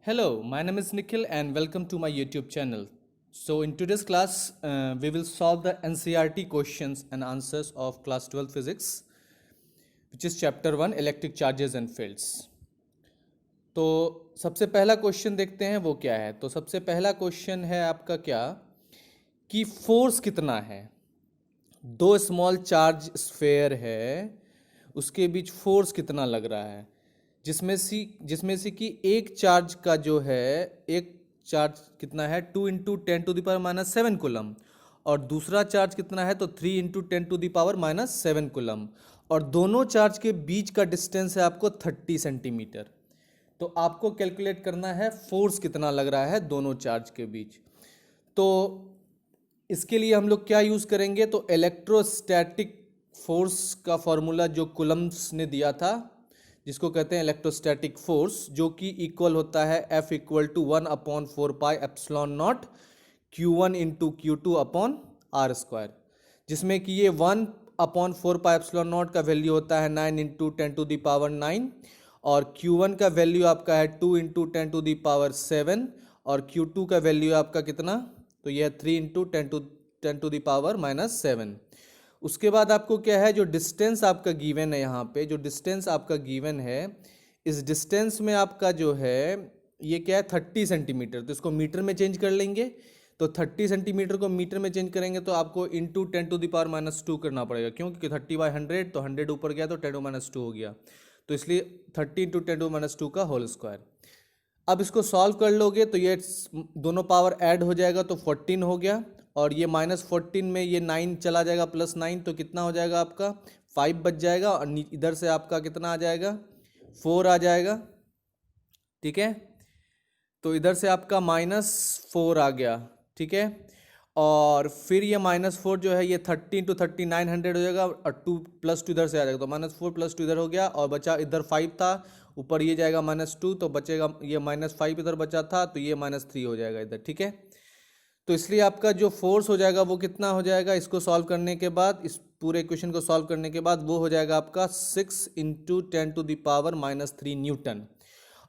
Hello, my name is Nikhil and welcome to my YouTube channel. So in today's class, we will solve the NCERT questions and answers of class 12 physics, which is chapter 1 electric charges and fields. तो सबसे पहला question देखते हैं वो क्या है। तो सबसे पहला क्वेश्चन है आपका क्या कि फोर्स कितना है। दो स्मॉल चार्ज स्फेयर है, उसके बीच फोर्स कितना लग रहा है, जिसमें से कि एक चार्ज का जो है एक चार्ज कितना है 2 × 10⁻⁷ कूलम और दूसरा चार्ज कितना है तो 3 × 10⁻⁷ कूलम और दोनों चार्ज के बीच का डिस्टेंस है आपको 30 सेंटीमीटर। तो आपको कैलकुलेट करना है फोर्स कितना लग रहा है दोनों चार्ज के बीच। तो इसके लिए हम लोग क्या यूज़ करेंगे तो इलेक्ट्रोस्टैटिक फोर्स का फॉर्मूला जो कूलम्ब्स ने दिया था, जिसको कहते हैं इलेक्ट्रोस्टैटिक फोर्स, जो कि इक्वल होता है F = 1/4πε0 Q1 × Q2/r², जिसमें कि ये 1/4πε0 का वैल्यू होता है 9 × 10⁹ और Q1 का वैल्यू आपका है 2 × 10⁷ और Q2 का वैल्यू आपका कितना तो यह 3 × 10⁻⁷। उसके बाद आपको क्या है जो डिस्टेंस आपका गिवन है, यहाँ पे जो डिस्टेंस आपका गिवन है, इस डिस्टेंस में आपका जो है ये क्या है 30 सेंटीमीटर। तो इसको मीटर में चेंज कर लेंगे। तो 30 सेंटीमीटर को मीटर में चेंज करेंगे तो आपको इंटू 10⁻⁻² करना पड़ेगा, क्योंकि 30/100 तो 100 ऊपर गया तो 10⁻² हो गया, तो इसलिए 30 × 10⁻² का होल स्क्वायर। अब इसको सॉल्व कर लोगे तो ये दोनों पावर ऐड हो जाएगा तो 14 हो गया और ये -14 में ये 9 चला जाएगा +9 तो कितना हो जाएगा आपका 5 बच जाएगा और इधर से आपका कितना आ जाएगा 4 आ जाएगा। ठीक है, तो इधर से आपका -4 आ गया। ठीक है, और फिर ये -4 जो है ये 30 × 30 900 हो जाएगा और 2 + 2 इधर से आ जाएगा तो -4 + 2 इधर हो गया और बचा इधर 5 था, ऊपर ये जाएगा -2 तो बचेगा ये -5 इधर बचा था तो ये -3 हो जाएगा इधर। ठीक है, तो इसलिए आपका जो फोर्स हो जाएगा वो कितना हो जाएगा, इसको सॉल्व करने के बाद, इस पूरे इक्वेशन को सॉल्व करने के बाद वो हो जाएगा आपका 6 × 10⁻³ न्यूटन।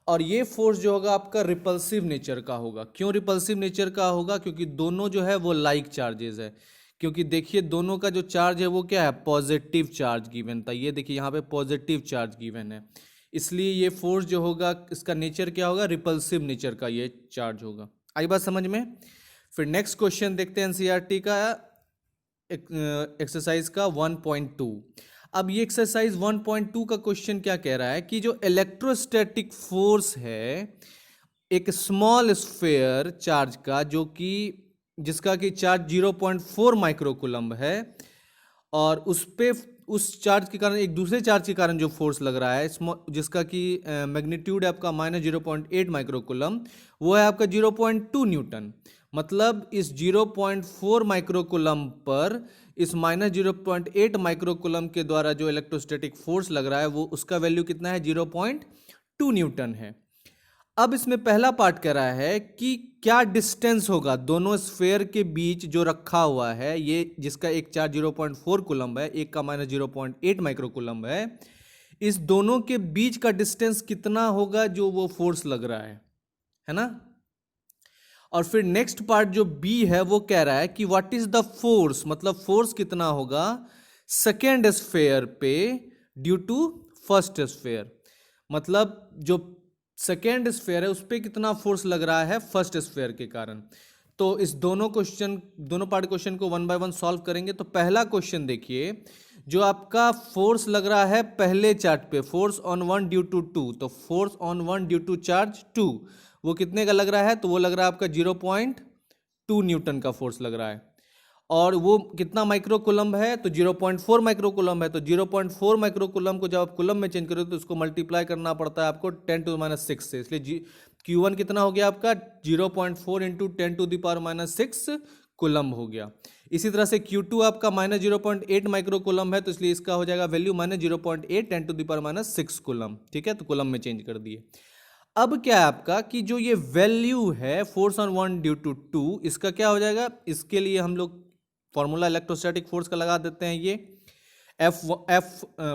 और ये फोर्स जो होगा आपका रिपल्सिव नेचर का होगा। क्यों रिपल्सिव नेचर का होगा, क्योंकि दोनों जो है वो लाइक चार्जेस है। क्योंकि देखिए दोनों का जो चार्ज है वो क्या है पॉजिटिव चार्ज गिवन था, ये देखिए यहाँ पे पॉजिटिव चार्ज गिवन है, इसलिए ये फोर्स जो होगा इसका नेचर क्या होगा रिपल्सिव नेचर का ये चार्ज होगा। आई बात समझ में। फिर नेक्स्ट क्वेश्चन देखते हैं एनसीईआरटी का एक्सरसाइज का 1.2। अब ये एक्सरसाइज 1.2 का क्वेश्चन क्या कह रहा है कि जो इलेक्ट्रोस्टैटिक फोर्स है एक स्मॉल स्फेयर चार्ज का, जो कि जिसका कि चार्ज 0.4 माइक्रोकूलम्ब है और उस पे उस चार्ज के कारण एक दूसरे चार्ज के कारण जो फोर्स लग रहा है जिसका कि मैग्नीट्यूड है आपका -0.8 माइक्रोकूलम्ब, वो है आपका 0.2 न्यूटन। मतलब इस 0.4 माइक्रोकूलम्ब पर इस -0.8 माइक्रोकूलम्ब के द्वारा जो इलेक्ट्रोस्टैटिक फोर्स लग रहा है वो उसका वैल्यू कितना है 0.2 न्यूटन है। अब इसमें पहला पार्ट कह रहा है कि क्या डिस्टेंस होगा दोनों स्फेयर के बीच जो रखा हुआ है, ये जिसका एक चार्ज 0.4 कूलम्ब है, एक का -0.8 माइक्रोकूलम्ब है, इस दोनों के बीच का डिस्टेंस कितना होगा जो वो फोर्स लग रहा है ना। और फिर नेक्स्ट पार्ट जो बी है वो कह रहा है कि व्हाट इज द फोर्स, मतलब फोर्स कितना होगा सेकेंड स्फेयर पे ड्यू टू फर्स्ट स्फेयर, मतलब जो सेकेंड स्फेयर है उस पर कितना फोर्स लग रहा है फर्स्ट स्फेयर के कारण। तो इस दोनों पार्ट क्वेश्चन को 1 बाय 1 सॉल्व करेंगे। तो पहला क्वेश्चन देखिए, जो आपका फोर्स लग रहा है पहले चार्ज पे, फोर्स ऑन 1 ड्यू टू 2, तो force on 1 due to charge 2 वो कितने का लग रहा है, तो वो लग रहा है आपका 0.2 न्यूटन का फोर्स लग रहा है। और वो कितना माइक्रोकूलम्ब है तो 0.4 माइक्रोकूलम्ब है। तो 0.4 माइक्रोकूलम्ब को जब आप कूलम्ब में चेंज करोगे तो उसको मल्टीप्लाई करना पड़ता है आपको 10⁻⁶ से, इसलिए Q1 कितना हो गया आपका 0.4 × 10⁻⁶ कूलम्ब हो गया। इसी तरह से Q2 आपका -0.8 माइक्रोकूलम्ब है तो इसलिए इसका हो जाएगा वैल्यू -0.8 10⁻⁶ कूलम्ब। ठीक है, तो कूलम्ब में चेंज कर दिए। अब क्या है आपका कि जो ये वैल्यू है फोर्स ऑन 1 ड्यू टू 2, इसका क्या हो जाएगा, इसके लिए हम लोग फॉर्मूला इलेक्ट्रोस्टैटिक फोर्स का लगा देते हैं। ये F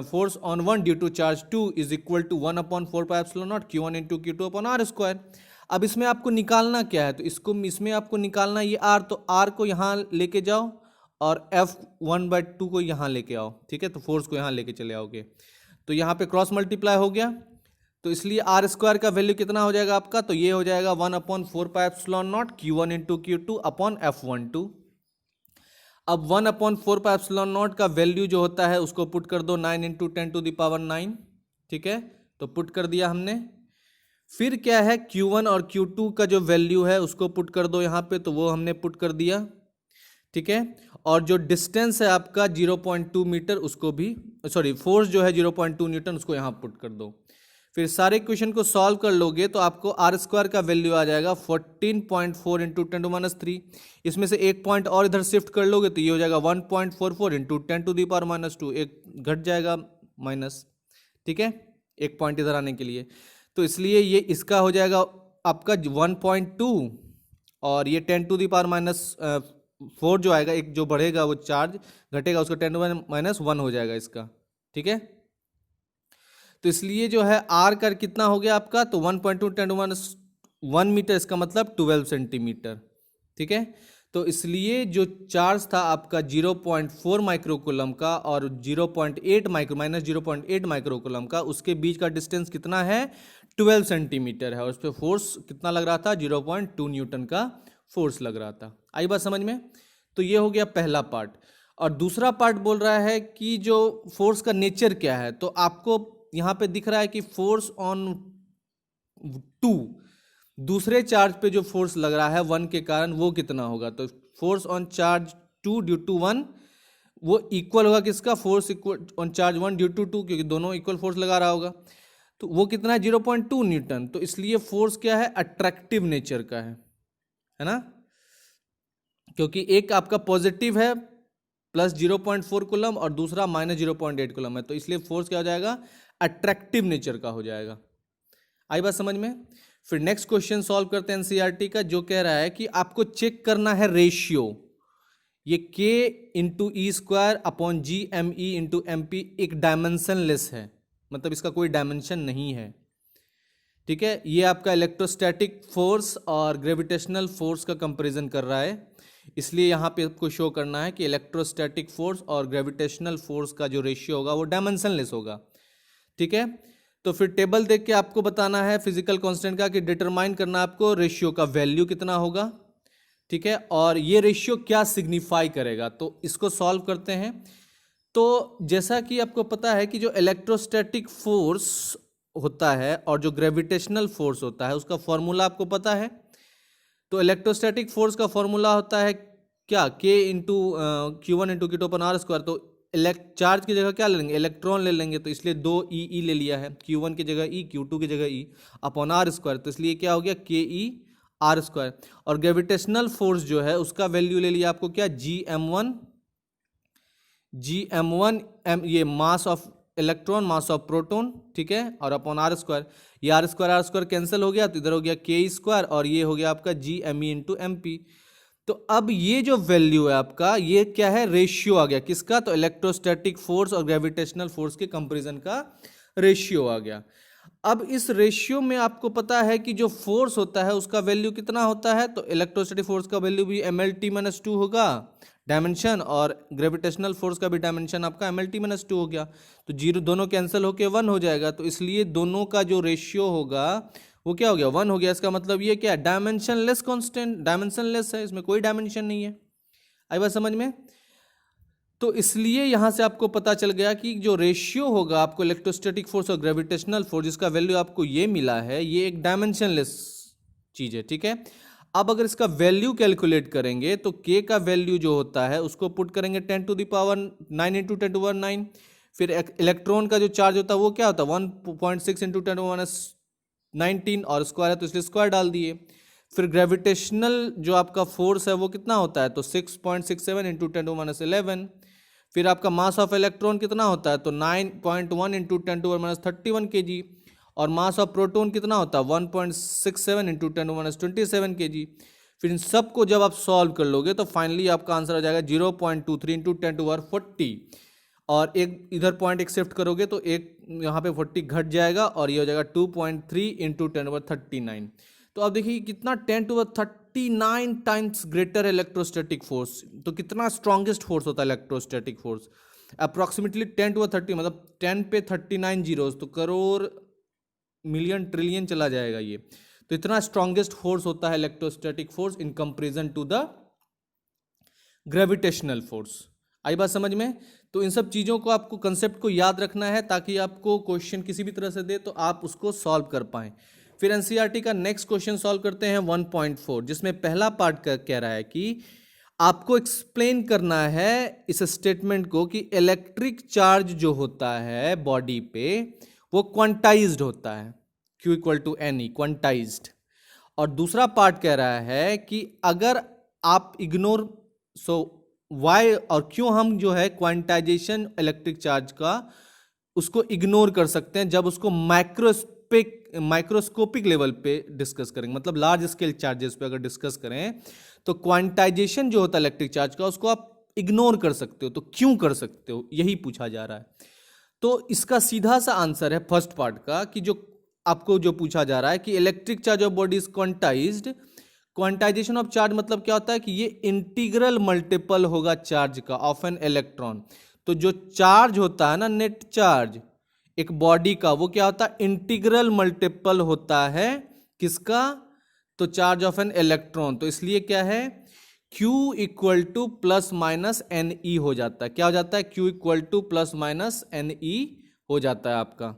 force on 1 due to charge 2 is equal to 1/4πε0 Q1 × Q2/r²। अब इसमें आपको निकालना क्या है, तो इसमें आपको निकालना ये आर, तो आर को यहाँ लेके जाओ और F1/2 को यहाँ लेके आओ, ठीक है, तो फोर्स को यहाँ लेके चले आओगे, तो यहाँ पे क्रॉस मल्टीप्लाई हो गया, तो इसलिए आर स्क्वायर का वैल्यू कितना हो जाएगा आपका, तो ये हो जाएगा 1/4πε0 Q1 into Q2 upon F12। अब 1/4πε0 का वैल्यू जो होता है उसको पुट कर दो 9 इंटू 10⁹, ठीक है, तो पुट कर दिया हमने। फिर क्या है, Q1 और Q2 का जो वैल्यू है उसको पुट कर दो यहाँ पे, तो वो हमने पुट कर दिया, ठीक है, और जो डिस्टेंस है आपका 0.2 मीटर उसको भी, सॉरी फोर्स जो है 0.2 न्यूटन उसको यहाँ पुट कर दो। फिर सारे क्वेश्चन को सॉल्व कर लोगे तो आपको आर स्क्वायर का वैल्यू आ जाएगा 14.4 इंटू 10⁻3। इसमें से एक पॉइंट और इधर शिफ्ट कर लोगे तो ये हो जाएगा 1.44 इंटू 10⁻², एक घट जाएगा माइनस, ठीक है, एक पॉइंट इधर आने के लिए, तो इसलिए ये इसका हो जाएगा आपका 1.2 और ये 10⁻4 जो आएगा, एक जो बढ़ेगा वो चार्ज घटेगा उसका 10⁻1 हो जाएगा इसका, ठीक है। तो इसलिए जो है आर का कितना हो गया आपका, तो 1.2 10⁻1 मीटर, इसका मतलब 12 सेंटीमीटर, ठीक है। तो इसलिए जो चार्ज था आपका 0.4 माइक्रोकूलम का और 0.8 माइक्रोकूलम का, उसके बीच का डिस्टेंस कितना है, 12 सेंटीमीटर है, और उस पर फोर्स कितना लग रहा था, 0.2 न्यूटन का फोर्स लग रहा था। आई बात समझ में। तो ये हो गया पहला पार्ट। और दूसरा पार्ट बोल रहा है कि जो फोर्स का नेचर क्या है, तो आपको यहाँ पे दिख रहा है कि फोर्स ऑन 2, दूसरे चार्ज पे जो फोर्स लग रहा है 1 के कारण, वो कितना होगा, तो force on charge 2 due to 1 वो इक्वल होगा किसका, force equal on charge 1 due to 2, क्योंकि दोनों इक्वल फोर्स लगा रहा होगा, तो वो कितना है 0.2 न्यूटन। तो इसलिए फोर्स क्या है, अट्रैक्टिव नेचर का है ना, क्योंकि एक आपका पॉजिटिव है प्लस 0.4 कूलम और दूसरा माइनस 0.8 कूलम है, तो इसलिए फोर्स क्या हो जाएगा, अट्रैक्टिव नेचर का हो जाएगा। आई बात समझ में। फिर नेक्स्ट क्वेश्चन सॉल्व करते हैं एनसीईआरटी का, जो कह रहा है कि आपको चेक करना है रेशियो, ये K into E square upon GME into MP एक डायमेंशनलेस है, मतलब इसका कोई डायमेंशन नहीं है, ठीक है। ये आपका इलेक्ट्रोस्टैटिक फोर्स और ग्रेविटेशनल फोर्स का कंपैरिजन कर रहा है, इसलिए यहाँ पे आपको शो करना है कि इलेक्ट्रोस्टैटिक फोर्स और ग्रेविटेशनल फोर्स का जो रेशियो होगा वो डायमेंशनलेस होगा, ठीक है। तो फिर टेबल देख के आपको बताना है फिजिकल कांस्टेंट का, कि डिटरमाइन करना आपको रेशियो का वैल्यू कितना होगा, ठीक है, और ये रेशियो क्या सिग्निफाई करेगा। तो इसको सॉल्व करते हैं। तो जैसा कि आपको पता है कि जो इलेक्ट्रोस्टैटिक फोर्स होता है और जो ग्रेविटेशनल फोर्स होता है उसका फॉर्मूला आपको पता है। तो इलेक्ट्रोस्टैटिक फोर्स का फॉर्मूला होता है क्या, K into Q1 into Q2 upon R square. तो चार्ज की जगह क्या ले लेंगे, इलेक्ट्रॉन ले लेंगे, तो इसलिए 2 E ले लिया है, Q1 की जगह E, Q2 की जगह E अपॉन आर स्क्वायर, तो इसलिए क्या हो गया KE आर स्क्वायर। और ग्रेविटेशनल फोर्स जो है उसका वैल्यू ले लिया आपको क्या, GM1 ये mass of electron, mass of proton, ठीक है, और अपॉन आर स्क्वायर, ये आर स्क्वायर कैंसिल हो गया, तो इधर हो गया K स्क्वायर और ये हो गया आपका GME इंटू MP। तो अब ये जो वैल्यू है आपका, ये क्या है, रेशियो आ गया किसका, तो इलेक्ट्रोस्टैटिक फोर्स और ग्रेविटेशनल फोर्स के कंपैरिजन का रेशियो आ गया। अब इस रेशियो में आपको पता है कि जो फोर्स होता है उसका वैल्यू कितना होता है, तो इलेक्ट्रोस्टैटिक फोर्स का वैल्यू भी mlt-2 होगा डायमेंशन, और ग्रेविटेशनल फोर्स का भी डायमेंशन आपका mlt-2 हो गया, तो जीरो दोनों कैंसिल होके 1 हो जाएगा, तो इसलिए दोनों का जो रेशियो होगा वो क्या हो गया, 1 हो गया। इसका मतलब ये क्या, डायमेंशनलेस कांस्टेंट, डायमेंशनलेस है, इसमें कोई डायमेंशन नहीं है। आई बात समझ में। तो इसलिए यहां से आपको पता चल गया कि जो रेशियो होगा आपको इलेक्ट्रोस्टैटिक फोर्स और ग्रेविटेशनल फोर्स, जिसका वैल्यू आपको ये मिला है, ये एक डायमेंशनलेस चीज है, ठीक है। अब अगर इसका वैल्यू कैलकुलेट करेंगे तो K का वैल्यू जो होता है उसको पुट करेंगे 10⁹ इंटू 10⁹, फिर इलेक्ट्रॉन का जो चार्ज होता है वो क्या होता है 1.6 इंटू 10⁻19 और स्क्वायर है तो इसलिए स्क्वायर डाल दिए। फिर ग्रेविटेशनल जो आपका फोर्स है वो कितना होता है, तो 6.67 इंटू 10⁻11। फिर आपका मास ऑफ इलेक्ट्रॉन कितना होता है, तो 9.1 इंटू 10⁻31 kg। और मास ऑफ प्रोटॉन कितना होता है 1.67 इंटू 10⁻27 kg। फिर इन सबको जब आप सॉल्व कर लोगे तो फाइनली आपका आंसर आ जाएगा 0.23 इंटू 10⁻40। और एक इधर पॉइंट एक शिफ्ट करोगे तो एक यहाँ पे 40 घट जाएगा और ये हो जाएगा 2.3 इंटू 10⁻39। तो अब देखिए कितना 10⁻39 टाइम्स ग्रेटर इलेक्ट्रोस्टैटिक फोर्स, तो कितना स्ट्रॉन्गेस्ट फोर्स होता है इलेक्ट्रोस्टैटिक फोर्स, अप्रॉक्सीमेटली 10⁻30 मतलब 10 पे 39 जीरोस, तो करोड़ मिलियन ट्रिलियन चला जाएगा ये। तो इतना स्ट्रॉन्गेस्ट फोर्स होता है electrostatic force in comparison to the gravitational force. आई बात समझ में? तो इन सब चीज़ों को आपको कंसेप्ट को याद रखना है ताकि आपको क्वेश्चन किसी भी तरह से दे तो आप उसको सॉल्व कर पाएं। फिर एनसीईआरटी का नेक्स्ट क्वेश्चन सॉल्व करते हैं 1.4, जिसमें पहला पार्ट कह रहा है कि आपको एक्सप्लेन करना है इस स्टेटमेंट को कि इलेक्ट्रिक चार्ज जो होता है बॉडी पे वो क्वांटाइज्ड होता है, Q = Ne, क्वांटाइज्ड। और दूसरा पार्ट कह रहा है कि अगर आप इग्नोर, वाई और क्यों हम जो है क्वांटाइजेशन इलेक्ट्रिक चार्ज का उसको इग्नोर कर सकते हैं जब उसको माइक्रोस्कोपिक लेवल पे डिस्कस करेंगे, मतलब लार्ज स्केल चार्जेस पे अगर डिस्कस करें तो क्वांटाइजेशन जो होता है इलेक्ट्रिक चार्ज का उसको आप इग्नोर कर सकते हो। तो क्यों कर सकते हो, यही पूछा जा रहा है। तो इसका सीधा सा आंसर है फर्स्ट पार्ट का कि जो आपको जो पूछा जा रहा है कि electric charge of body is quantized. Quantization of charge मतलब क्या होता है कि ये इंटीग्रल मल्टीपल होगा चार्ज का ऑफ एन इलेक्ट्रॉन। तो जो चार्ज होता है ना, नेट चार्ज एक बॉडी का, वो क्या होता है, इंटीग्रल मल्टीपल होता है किसका, तो चार्ज ऑफ एन इलेक्ट्रॉन। तो इसलिए क्या है, Q = ±Ne हो जाता है। क्या हो जाता है, Q = ±Ne हो जाता है आपका,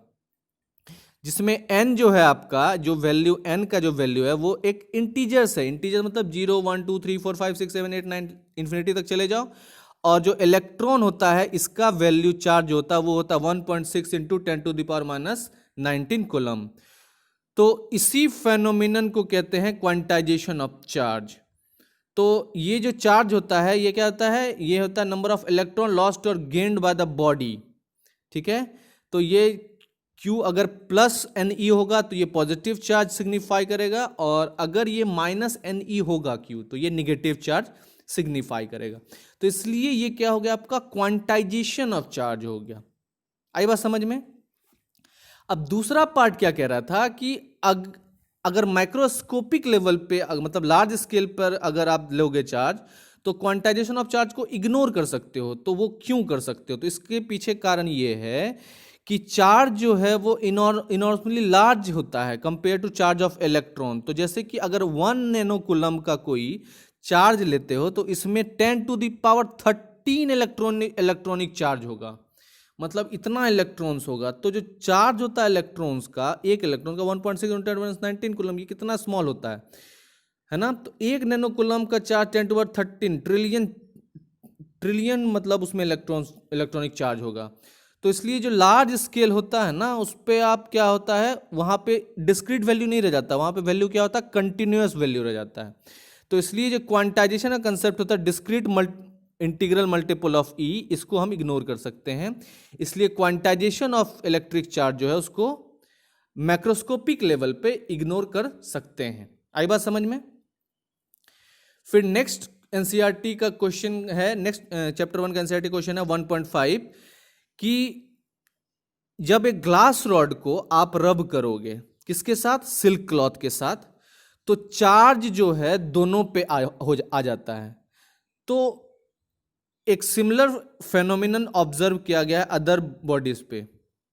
जिसमें n जो है आपका, जो वैल्यू n का जो वैल्यू है वो एक इंटीजर्स है। इंटीजर मतलब 0 1 2 3 4 5 6 7 8 9 इन्फिनिटी तक चले जाओ। और जो इलेक्ट्रॉन होता है इसका वैल्यू चार्ज होता है वो होता है 1.6 × 10⁻⁻19 कूलम। तो इसी फेनोमिनन को कहते हैं क्वांटाइजेशन ऑफ चार्ज। तो ये जो चार्ज होता है ये क्या होता है, ये होता है नंबर ऑफ इलेक्ट्रॉन लॉस्ट और गेन्ड बाय द बॉडी। ठीक है, तो ये Q अगर +Ne होगा तो ये पॉजिटिव चार्ज सिग्निफाई करेगा, और अगर ये -Ne होगा Q तो ये निगेटिव चार्ज सिग्निफाई करेगा। तो इसलिए ये क्या हो गया आपका, क्वांटाइजेशन ऑफ चार्ज हो गया। आई बात समझ में? अब दूसरा पार्ट क्या कह रहा था कि अगर माइक्रोस्कोपिक लेवल पे मतलब लार्ज स्केल पर अगर आप लोगे चार्ज तो क्वांटाइजेशन ऑफ चार्ज को इग्नोर कर सकते हो। तो वो क्यों कर सकते हो, तो इसके पीछे कारण ये है कि चार्ज जो है वो इनॉर्मली लार्ज होता है compare to charge of electron. तो जैसे कि अगर 1 नैनो कूलम का कोई चार्ज लेते हो तो इसमें 10⁻13 इलेक्ट्रॉनिक चार्ज होगा, मतलब इतना इलेक्ट्रॉन्स होगा। तो जो चार्ज होता है इलेक्ट्रॉन्स का, एक इलेक्ट्रॉन का 1.6 × 10⁻19 कूलम, ये कितना स्मॉल होता है ना। तो एक नैनो कूलम का चार्ज 10⁻13 ट्रिलियन मतलब उसमें इलेक्ट्रॉनिक चार्ज होगा। तो इसलिए जो लार्ज स्केल होता है ना उस पर आप क्या होता है, वहाँ पे डिस्क्रीट वैल्यू नहीं रह जाता, वहाँ पे वैल्यू क्या होता है, कंटिन्यूअस वैल्यू रह जाता है। तो इसलिए जो क्वांटाइजेशन का कंसेप्ट होता है discrete integral multiple of E, इसको हम इग्नोर कर सकते हैं। इसलिए क्वांटाइजेशन ऑफ इलेक्ट्रिक चार्ज जो है उसको मैक्रोस्कोपिक लेवल पे इग्नोर कर सकते हैं। आई बात समझ में? फिर नेक्स्ट एनसीईआरटी का क्वेश्चन है, नेक्स्ट चैप्टर 1 का एनसीईआरटी क्वेश्चन है 1.5 कि जब एक ग्लास रॉड को आप रब करोगे किसके साथ, सिल्क क्लॉथ के साथ, तो चार्ज जो है दोनों पे आ जाता है। तो एक सिमिलर फेनोमिनन ऑब्जर्व किया गया है अदर बॉडीज पे।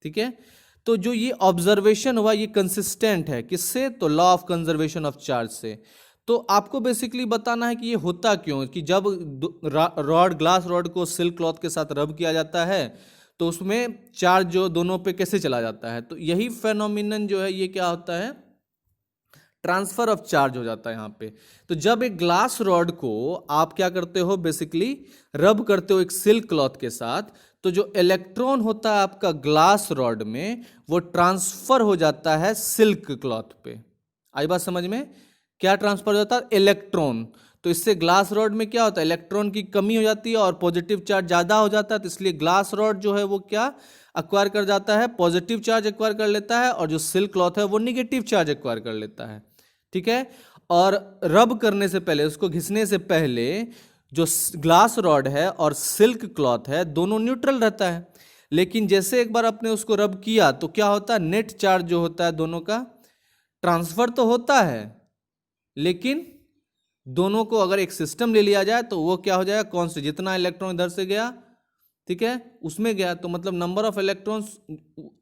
ठीक है, तो जो ये ऑब्जर्वेशन हुआ ये कंसिस्टेंट है किससे, तो law of conservation of charge से। तो आपको बेसिकली बताना है कि ये होता क्यों, कि जब ग्लास रॉड को सिल्क क्लॉथ के साथ रब किया जाता है तो उसमें चार्ज जो दोनों पे कैसे चला जाता है। तो यही फेनोमिनन जो है ये क्या होता है, ट्रांसफर ऑफ चार्ज हो जाता है यहाँ पे। तो जब एक ग्लास रॉड को आप क्या करते हो, बेसिकली रब करते हो एक सिल्क क्लॉथ के साथ, तो जो इलेक्ट्रॉन होता है आपका ग्लास रॉड में वो ट्रांसफर हो जाता है सिल्क क्लॉथ पे। आई बात समझ में? क्या ट्रांसफर हो जाता है, इलेक्ट्रॉन। तो इससे ग्लास रॉड में क्या होता है, इलेक्ट्रॉन की कमी हो जाती है और पॉजिटिव चार्ज ज्यादा हो जाता है। तो इसलिए ग्लास रॉड जो है वो क्या एक्वायर कर जाता है, पॉजिटिव चार्ज एक्वायर कर लेता है, और जो सिल्क क्लॉथ है वो निगेटिव चार्ज एक्वायर कर लेता है। ठीक है, और रब करने से पहले, उसको घिसने से पहले जो ग्लास रॉड है और सिल्क क्लॉथ है दोनों न्यूट्रल रहता है। लेकिन जैसे एक बार आपने उसको रब किया तो क्या होता है, नेट चार्ज जो होता है दोनों का ट्रांसफर तो होता है, लेकिन दोनों को अगर एक सिस्टम ले लिया जाए तो वो क्या हो जाएगा, कांस्टेंट, जितना इलेक्ट्रॉन इधर से गया, ठीक है, उसमें गया, तो मतलब नंबर ऑफ इलेक्ट्रॉन्स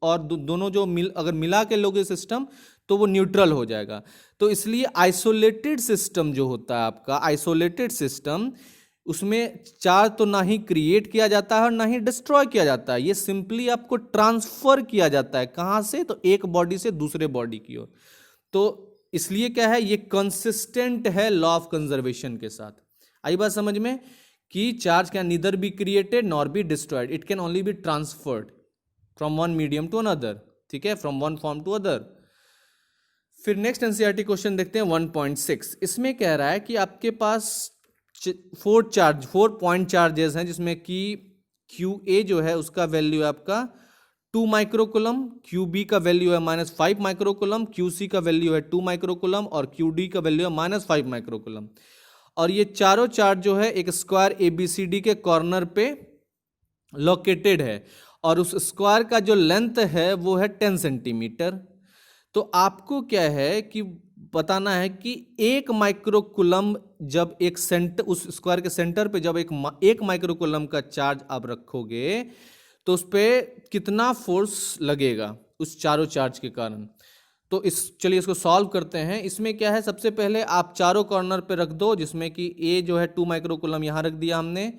और दोनों जो अगर मिला के लोगे सिस्टम तो वो न्यूट्रल हो जाएगा। तो इसलिए आइसोलेटेड सिस्टम जो होता है आपका, आइसोलेटेड सिस्टम, उसमें चार्ज तो ना ही क्रिएट किया जाता है और ना ही डिस्ट्रॉय किया जाता है, ये सिंपली आपको ट्रांसफर किया जाता है। कहाँ से? तो एक बॉडी से दूसरे बॉडी की ओर। तो इसलिए क्या है, ये कंसिस्टेंट है लॉ ऑफ कंजर्वेशन के साथ। आई बात समझ में कि charge can neither be created nor be destroyed, it can only be transferred from one medium to another, ठीक है, from one form to other. फिर नेक्स्ट एनसीईआरटी क्वेश्चन देखते हैं 1.6। इसमें कह रहा है कि आपके पास 4 पॉइंट चार्जेस हैं, जिसमें कि QA जो है उसका वैल्यू है आपका 2 माइक्रोकुलम, QB का वैल्यू है -5 माइक्रोकुलम, QC का वैल्यू है 2 माइक्रोकुलम और QD का वैल्यू है -5 माइक्रोकुलम। और ये चारों चार्ज जो है एक स्क्वायर ABCD के कॉर्नर पे लोकेटेड है और उस स्क्वायर का जो लेंथ है वो है 10 सेंटीमीटर। तो आपको क्या है कि बताना है कि 1 माइक्रोकुलम जब एक सेंटर, उस स्क्वायर के सेंटर पे जब एक माइक्रोकुलम का चार्ज आप रखोगे तो उस पर कितना फोर्स लगेगा उस चारों चार्ज के कारण। तो चलिए इसको सॉल्व करते हैं। इसमें क्या है, सबसे पहले आप चारों कॉर्नर पे रख दो, जिसमें कि A जो है 2 माइक्रोकुलम यहाँ रख दिया हमने,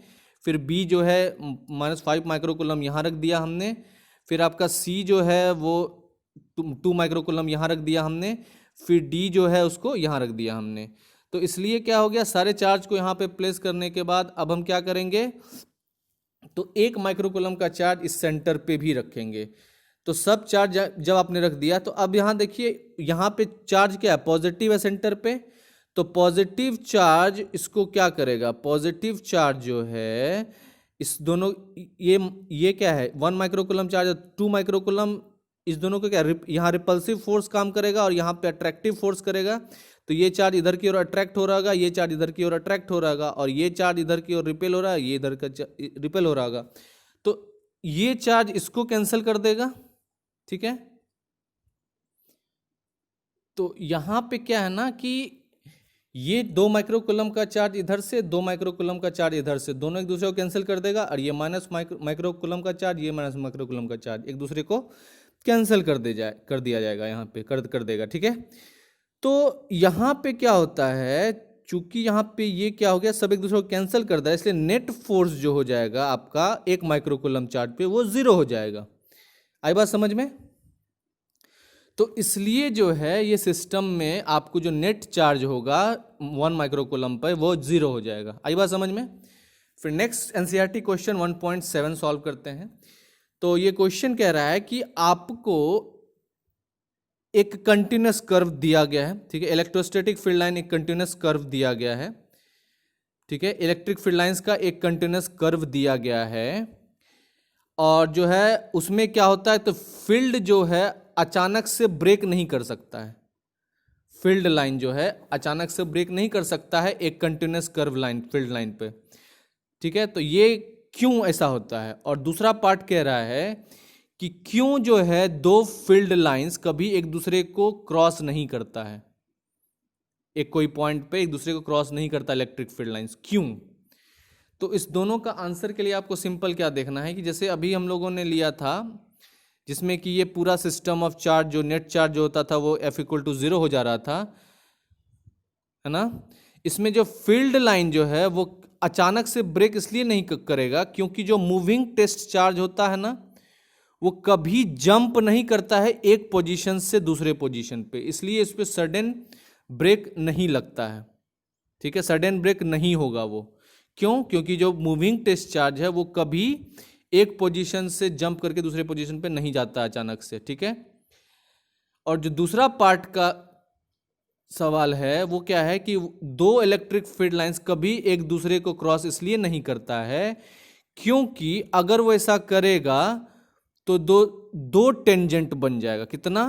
फिर B जो है -5 माइक्रोकुलम यहाँ रख दिया हमने, फिर आपका C जो है वो 2 माइक्रोकुलम यहाँ रख दिया हमने, फिर D जो है उसको यहाँ रख दिया हमने। तो इसलिए क्या हो गया, सारे चार्ज को यहाँ पे प्लेस करने के बाद अब हम क्या करेंगे, तो 1 माइक्रोकुलम का चार्ज इस सेंटर पे भी रखेंगे। तो सब चार्ज जब आपने रख दिया तो अब यहाँ देखिए, यहाँ पे चार्ज क्या है, पॉजिटिव है सेंटर पे, तो पॉजिटिव चार्ज इसको क्या करेगा, पॉजिटिव चार्ज जो है इस दोनों, ये क्या है 1 माइक्रोकुलम चार्ज 2 माइक्रोकुलम, इस दोनों को क्या, यहाँ रिपल्सिव फोर्स काम करेगा और यहाँ पे अट्रैक्टिव फोर्स करेगा। तो ये चार्ज इधर की ओर अट्रैक्ट हो रहा होगा, ये चार्ज इधर की ओर अट्रैक्ट हो रहा होगा, और ये चार्ज इधर की ओर रिपेल हो रहा है, ये इधर का रिपेल हो रहा होगा। तो ये चार्ज इसको कैंसिल कर देगा, ठीक है। तो यहाँ पे क्या है ना कि ये 2 माइक्रोकुलम का चार्ज इधर से, 2 माइक्रोकुलम का चार्ज इधर से, दोनों एक दूसरे को कैंसिल कर देगा, और ये माइनस माइक्रोकुलम का चार्ज, ये माइनस माइक्रोकुलम का चार्ज एक दूसरे को कैंसिल कर दिया जाएगा, यहाँ पे कर देगा, ठीक है। तो यहाँ पे क्या होता है, चूंकि यहाँ पे ये क्या हो गया, सब एक दूसरे को कैंसिल कर दिया, इसलिए नेट फोर्स जो हो जाएगा आपका 1 माइक्रोकुलम चार्ज पे वो 0 हो जाएगा। आई बात समझ में। तो इसलिए जो है ये सिस्टम में आपको जो नेट चार्ज होगा 1 माइक्रोकुलम पर वो 0 हो जाएगा। आई बात समझ में। फिर नेक्स्ट एनसीईआरटी क्वेश्चन 1.7 सॉल्व करते हैं। तो ये क्वेश्चन कह रहा है कि आपको एक कंटिन्यूस कर्व दिया गया है, ठीक है, इलेक्ट्रोस्टैटिक फील्ड लाइन एक कंटिन्यूस कर्व दिया गया है, ठीक है, इलेक्ट्रिक फील्ड लाइंस का एक कंटिन्यूस कर्व दिया गया है, और जो है उसमें क्या होता है, तो फील्ड जो है अचानक से ब्रेक नहीं कर सकता है, फील्ड लाइन जो है अचानक से ब्रेक नहीं कर सकता है एक continuous curve line field line पे, ठीक है। तो ये क्यों ऐसा होता है, और दूसरा पार्ट कह रहा है कि क्यों जो है दो फील्ड लाइंस कभी एक दूसरे को क्रॉस नहीं करता है, एक कोई पॉइंट पे एक दूसरे को क्रॉस नहीं करता इलेक्ट्रिक फील्ड लाइंस, क्यों। तो इस दोनों का आंसर के लिए आपको सिंपल क्या देखना है कि जैसे अभी हम लोगों ने लिया था जिसमें कि ये पूरा सिस्टम ऑफ चार्ज जो नेट चार्ज जो होता था वो F=0 हो जा रहा था, है ना। इसमें जो फील्ड लाइन जो है वो अचानक से ब्रेक इसलिए नहीं करेगा क्योंकि जो मूविंग टेस्ट चार्ज होता है ना वो कभी जंप नहीं करता है एक पोजीशन से दूसरे पोजीशन पे, इसलिए इस पे सडन ब्रेक नहीं लगता है, ठीक है, सडन ब्रेक नहीं होगा वो। क्यों? क्योंकि जो मूविंग टेस्ट चार्ज है वो कभी एक पोजीशन से जंप करके दूसरे पोजीशन पे नहीं जाता अचानक से, ठीक है। और जो दूसरा पार्ट का सवाल है वो क्या है कि दो इलेक्ट्रिक फील्ड लाइंस कभी एक दूसरे को क्रॉस इसलिए नहीं करता है क्योंकि अगर वो ऐसा करेगा तो दो टेंजेंट बन जाएगा, कितना,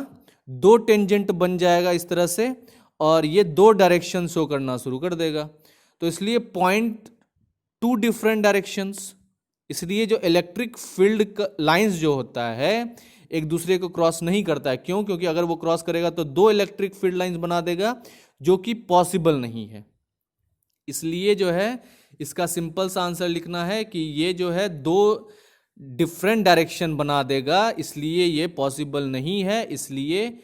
2 टेंजेंट बन जाएगा इस तरह से, और ये 2 डायरेक्शन शो करना शुरू कर देगा। तो इसलिए पॉइंट 2 डिफरेंट डायरेक्शंस, इसलिए जो इलेक्ट्रिक फील्ड लाइंस जो होता है एक दूसरे को क्रॉस नहीं करता है। क्यों? क्योंकि अगर वो क्रॉस करेगा तो 2 इलेक्ट्रिक फील्ड लाइंस बना देगा जो कि पॉसिबल नहीं है। इसलिए जो है इसका सिंपल सा आंसर लिखना है कि ये जो है दो डिफरेंट डायरेक्शन बना देगा, इसलिए ये पॉसिबल नहीं है, इसलिए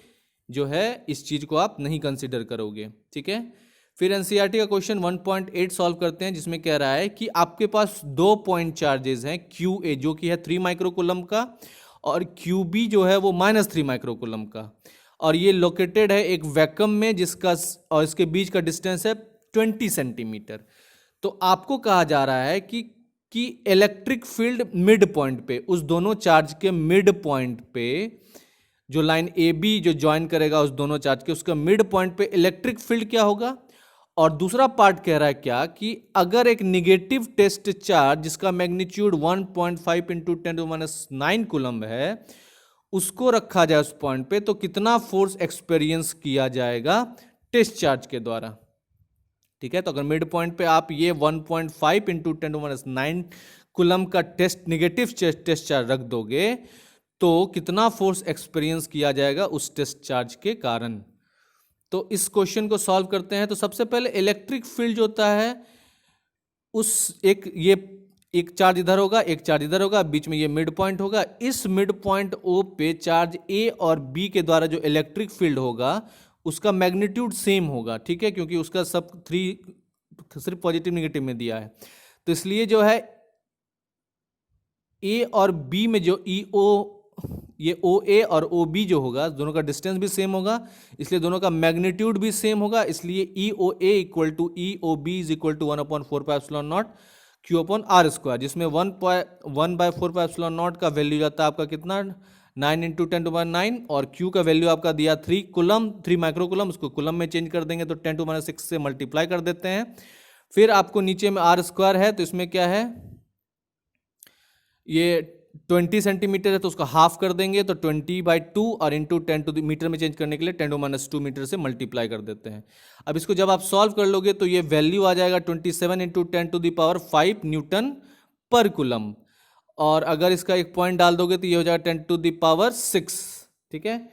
जो है इस चीज को आप नहीं कंसिडर करोगे। ठीक है, फिर एनसीईआरटी का क्वेश्चन 1.8 सॉल्व करते हैं, जिसमें कह रहा है कि आपके पास 2 पॉइंट चार्जेस हैं, क्यू ए जो कि है 3 माइक्रोकूलम का और क्यू बी जो है वो -3 माइक्रोकूलम का, और ये लोकेटेड है एक वैक्यूम में जिसका और इसके बीच का डिस्टेंस है 20 सेंटीमीटर। तो आपको कहा जा रहा है कि इलेक्ट्रिक फील्ड मिड पॉइंट पे, उस दोनों चार्ज के मिड पॉइंट पे, जो लाइन ए बी जो ज्वाइन करेगा उस दोनों चार्ज के, उसका मिड पॉइंट पे इलेक्ट्रिक फील्ड क्या होगा। और दूसरा पार्ट कह रहा है क्या कि अगर एक निगेटिव टेस्ट चार्ज जिसका मैग्नीट्यूड 1.5 इंटू 10⁻⁹ कूलम है, उसको रखा जाए उस पॉइंट पे, तो कितना फोर्स एक्सपीरियंस किया जाएगा टेस्ट चार्ज के द्वारा। ठीक है, तो अगर मिड पॉइंट पे आप ये 1.5 इंटू 10⁻⁹ कूलम का निगेटिव टेस्ट चार्ज रख दोगे, तो कितना फोर्स एक्सपीरियंस किया जाएगा उस टेस्ट चार्ज के कारण। तो इस क्वेश्चन को सॉल्व करते हैं। तो सबसे पहले इलेक्ट्रिक फील्ड जो होता है, उस एक चार्ज इधर होगा, एक चार्ज इधर होगा, बीच में ये मिड पॉइंट होगा। इस मिड पॉइंट ओ पे चार्ज ए और बी के द्वारा जो इलेक्ट्रिक फील्ड होगा उसका मैग्नीट्यूड सेम होगा। ठीक है, क्योंकि उसका सब सिर्फ पॉजिटिव निगेटिव में दिया है, तो इसलिए जो है ए और बी में जो ये ओ ए और ओ बी जो होगा, दोनों का डिस्टेंस भी सेम होगा, इसलिए दोनों का मैग्नीट्यूड भी सेम होगा। इसलिए E O A equal to E O B is equal to 1/4πε0 Q/r², जिसमें 1/4πε0 का वैल्यू जाता है आपका कितना, 9 इंटू 10⁻⁹, और Q का वैल्यू आपका दिया 3 माइक्रोकूलम, उसको कूलम में चेंज कर देंगे तो 10⁻⁶ से मल्टीप्लाई कर देते हैं। फिर आपको नीचे में r² है, तो इसमें क्या है, ये 20 सेंटीमीटर है तो उसको हाफ कर देंगे, तो 20/2 और इंटू 10 टू मीटर में चेंज करने के लिए 10⁻² मीटर से मल्टीप्लाई कर देते हैं। अब इसको जब आप सॉल्व कर लोगे तो ये वैल्यू आ जाएगा 27 इंटू 10⁵ न्यूटन पर कूलम, और अगर इसका एक पॉइंट डाल दोगे तो ये हो जाएगा 10⁶। ठीक है,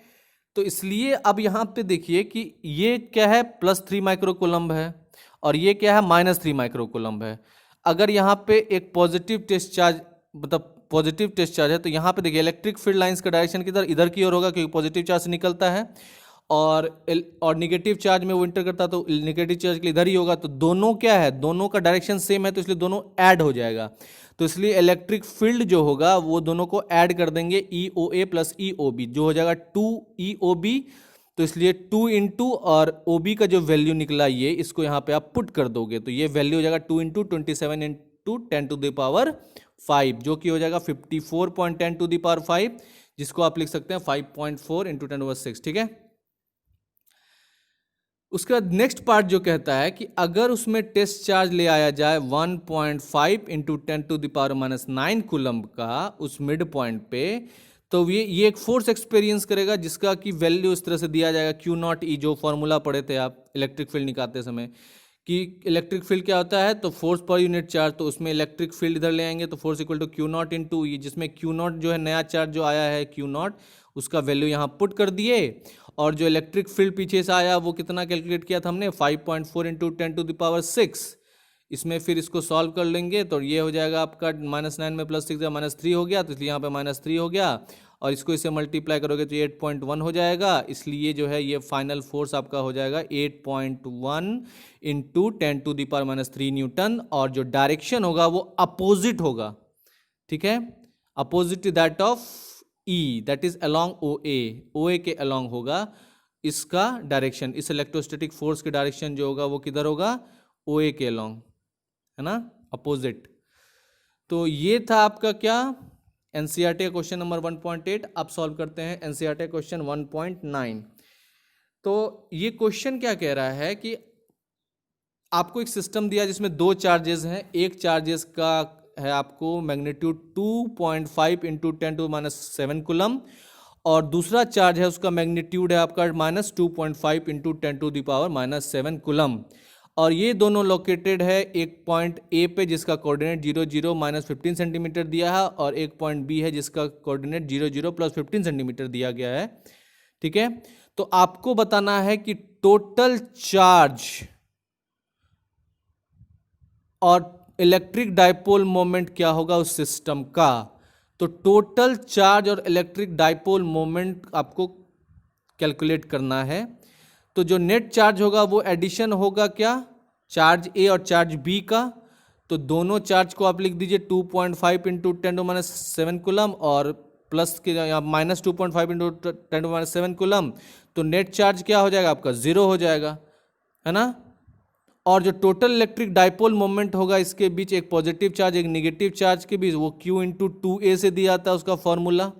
तो इसलिए अब यहाँ पे देखिए कि ये क्या है, +3 माइक्रोकूलम है और ये क्या है, -3 माइक्रोकूलम है। अगर यहाँ पे एक पॉजिटिव टेस्ट चार्ज, मतलब पॉजिटिव टेस्ट चार्ज है, तो यहाँ पे देखिए इलेक्ट्रिक फील्ड लाइंस का डायरेक्शन किधर, इधर की ओर होगा, क्योंकि पॉजिटिव चार्ज से निकलता है, और निगेटिव चार्ज में वो इंटर करता है तो निगेटिव चार्ज के लिए इधर ही होगा। तो दोनों क्या है, दोनों का डायरेक्शन सेम है, तो इसलिए दोनों ऐड हो जाएगा। तो इसलिए इलेक्ट्रिक फील्ड जो होगा वो दोनों को ऐड कर देंगे, ई ओ ए प्लस ई ओ बी, जो हो जाएगा 2 ई ओ बी। तो इसलिए 2 इंटू और ओ बी का जो वैल्यू निकला, ये इसको यहाँ पे आप पुट कर दोगे, तो ये वैल्यू हो जाएगा 2 इंटू 27 इंटू 10⁵, जो कि हो जाएगा 54.10⁵, जिसको आप लिख सकते हैं 5.4 इंटू 10⁶। ठीक है, उसके बाद नेक्स्ट पार्ट जो कहता है कि अगर उसमें टेस्ट चार्ज ले आया जाए 1.5 इंटू 10⁻⁹ कूलम का उस मिड पॉइंट पे, तो ये एक फोर्स एक्सपीरियंस करेगा, जिसका कि वैल्यू इस तरह से दिया जाएगा Q0E, जो फॉर्मूला पढ़े थे आप इलेक्ट्रिक फील्ड निकालते समय, कि इलेक्ट्रिक फील्ड क्या होता है, तो फोर्स पर यूनिट चार्ज, तो उसमें इलेक्ट्रिक फील्ड इधर ले आएंगे तो force equal to Q0 into E, जिसमें Q0 जो है नया चार्ज जो आया है Q0, उसका वैल्यू यहाँ पुट कर दिए, और जो इलेक्ट्रिक फील्ड पीछे से आया वो कितना कैलकुलेट किया था हमने, 5.4 इंटू 10⁶। इसमें फिर इसको सॉल्व कर लेंगे तो ये हो जाएगा आपका -9 में +6 या -3 हो गया, तो इसलिए यहाँ पे -3 हो गया, और इसको इससे मल्टीप्लाई करोगे तो 8.1 हो जाएगा। इसलिए जो है ये फाइनल फोर्स आपका हो जाएगा 8.1 इंटू 10⁻³ न्यूटन, और जो डायरेक्शन होगा वो अपोजिट होगा। ठीक है, opposite that of E, that is along O A के अलोंग होगा इसका डायरेक्शन, इस इलेक्ट्रोस्टैटिक फोर्स के डायरेक्शन जो होगा वो किधर होगा, ओ ए के अलोंग, है ना, अपोजिट। तो ये था आपका क्या, एनसीईआरटी का क्वेश्चन नंबर 1.8। अब सॉल्व करते हैं एनसीईआरटी क्वेश्चन 1.9। तो ये क्वेश्चन क्या कह रहा है कि आपको एक सिस्टम दिया जिसमें 2 चार्जेस हैं, एक चार्जेस का है आपको मैग्नीट्यूड 2.5 इंटू 10⁻⁷ कूलम, और दूसरा चार्ज है उसका मैग्नीट्यूड है आपका -2.5 इंटू 10⁻⁷ कूलम, और ये दोनों लोकेटेड है एक पॉइंट ए पे जिसका कोऑर्डिनेट 0 0 -15 सेंटीमीटर दिया है, और एक पॉइंट बी है जिसका कोऑर्डिनेट 0 0 +15 सेंटीमीटर दिया गया है। ठीक है, तो आपको बताना है कि टोटल चार्ज और इलेक्ट्रिक डाइपोल मोमेंट क्या होगा उस सिस्टम का। तो टोटल चार्ज और इलेक्ट्रिक डाइपोल मोमेंट आपको कैलकुलेट करना है। तो जो नेट चार्ज होगा वो एडिशन होगा क्या, चार्ज ए और चार्ज बी का। तो दोनों चार्ज को आप लिख दीजिए 2.5 इंटू 10⁻⁷ कूलम और प्लस के माइनस 2.5 इंटू 10⁻⁷ कूलम। तो नेट चार्ज क्या हो जाएगा आपका, 0 हो जाएगा, है ना। और जो टोटल इलेक्ट्रिक डाइपोल मोमेंट होगा इसके बीच, एक पॉजिटिव चार्ज एक नेगेटिव चार्ज के बीच, वो Q इंटू 2A से दिया जाता है उसका फॉर्मूला,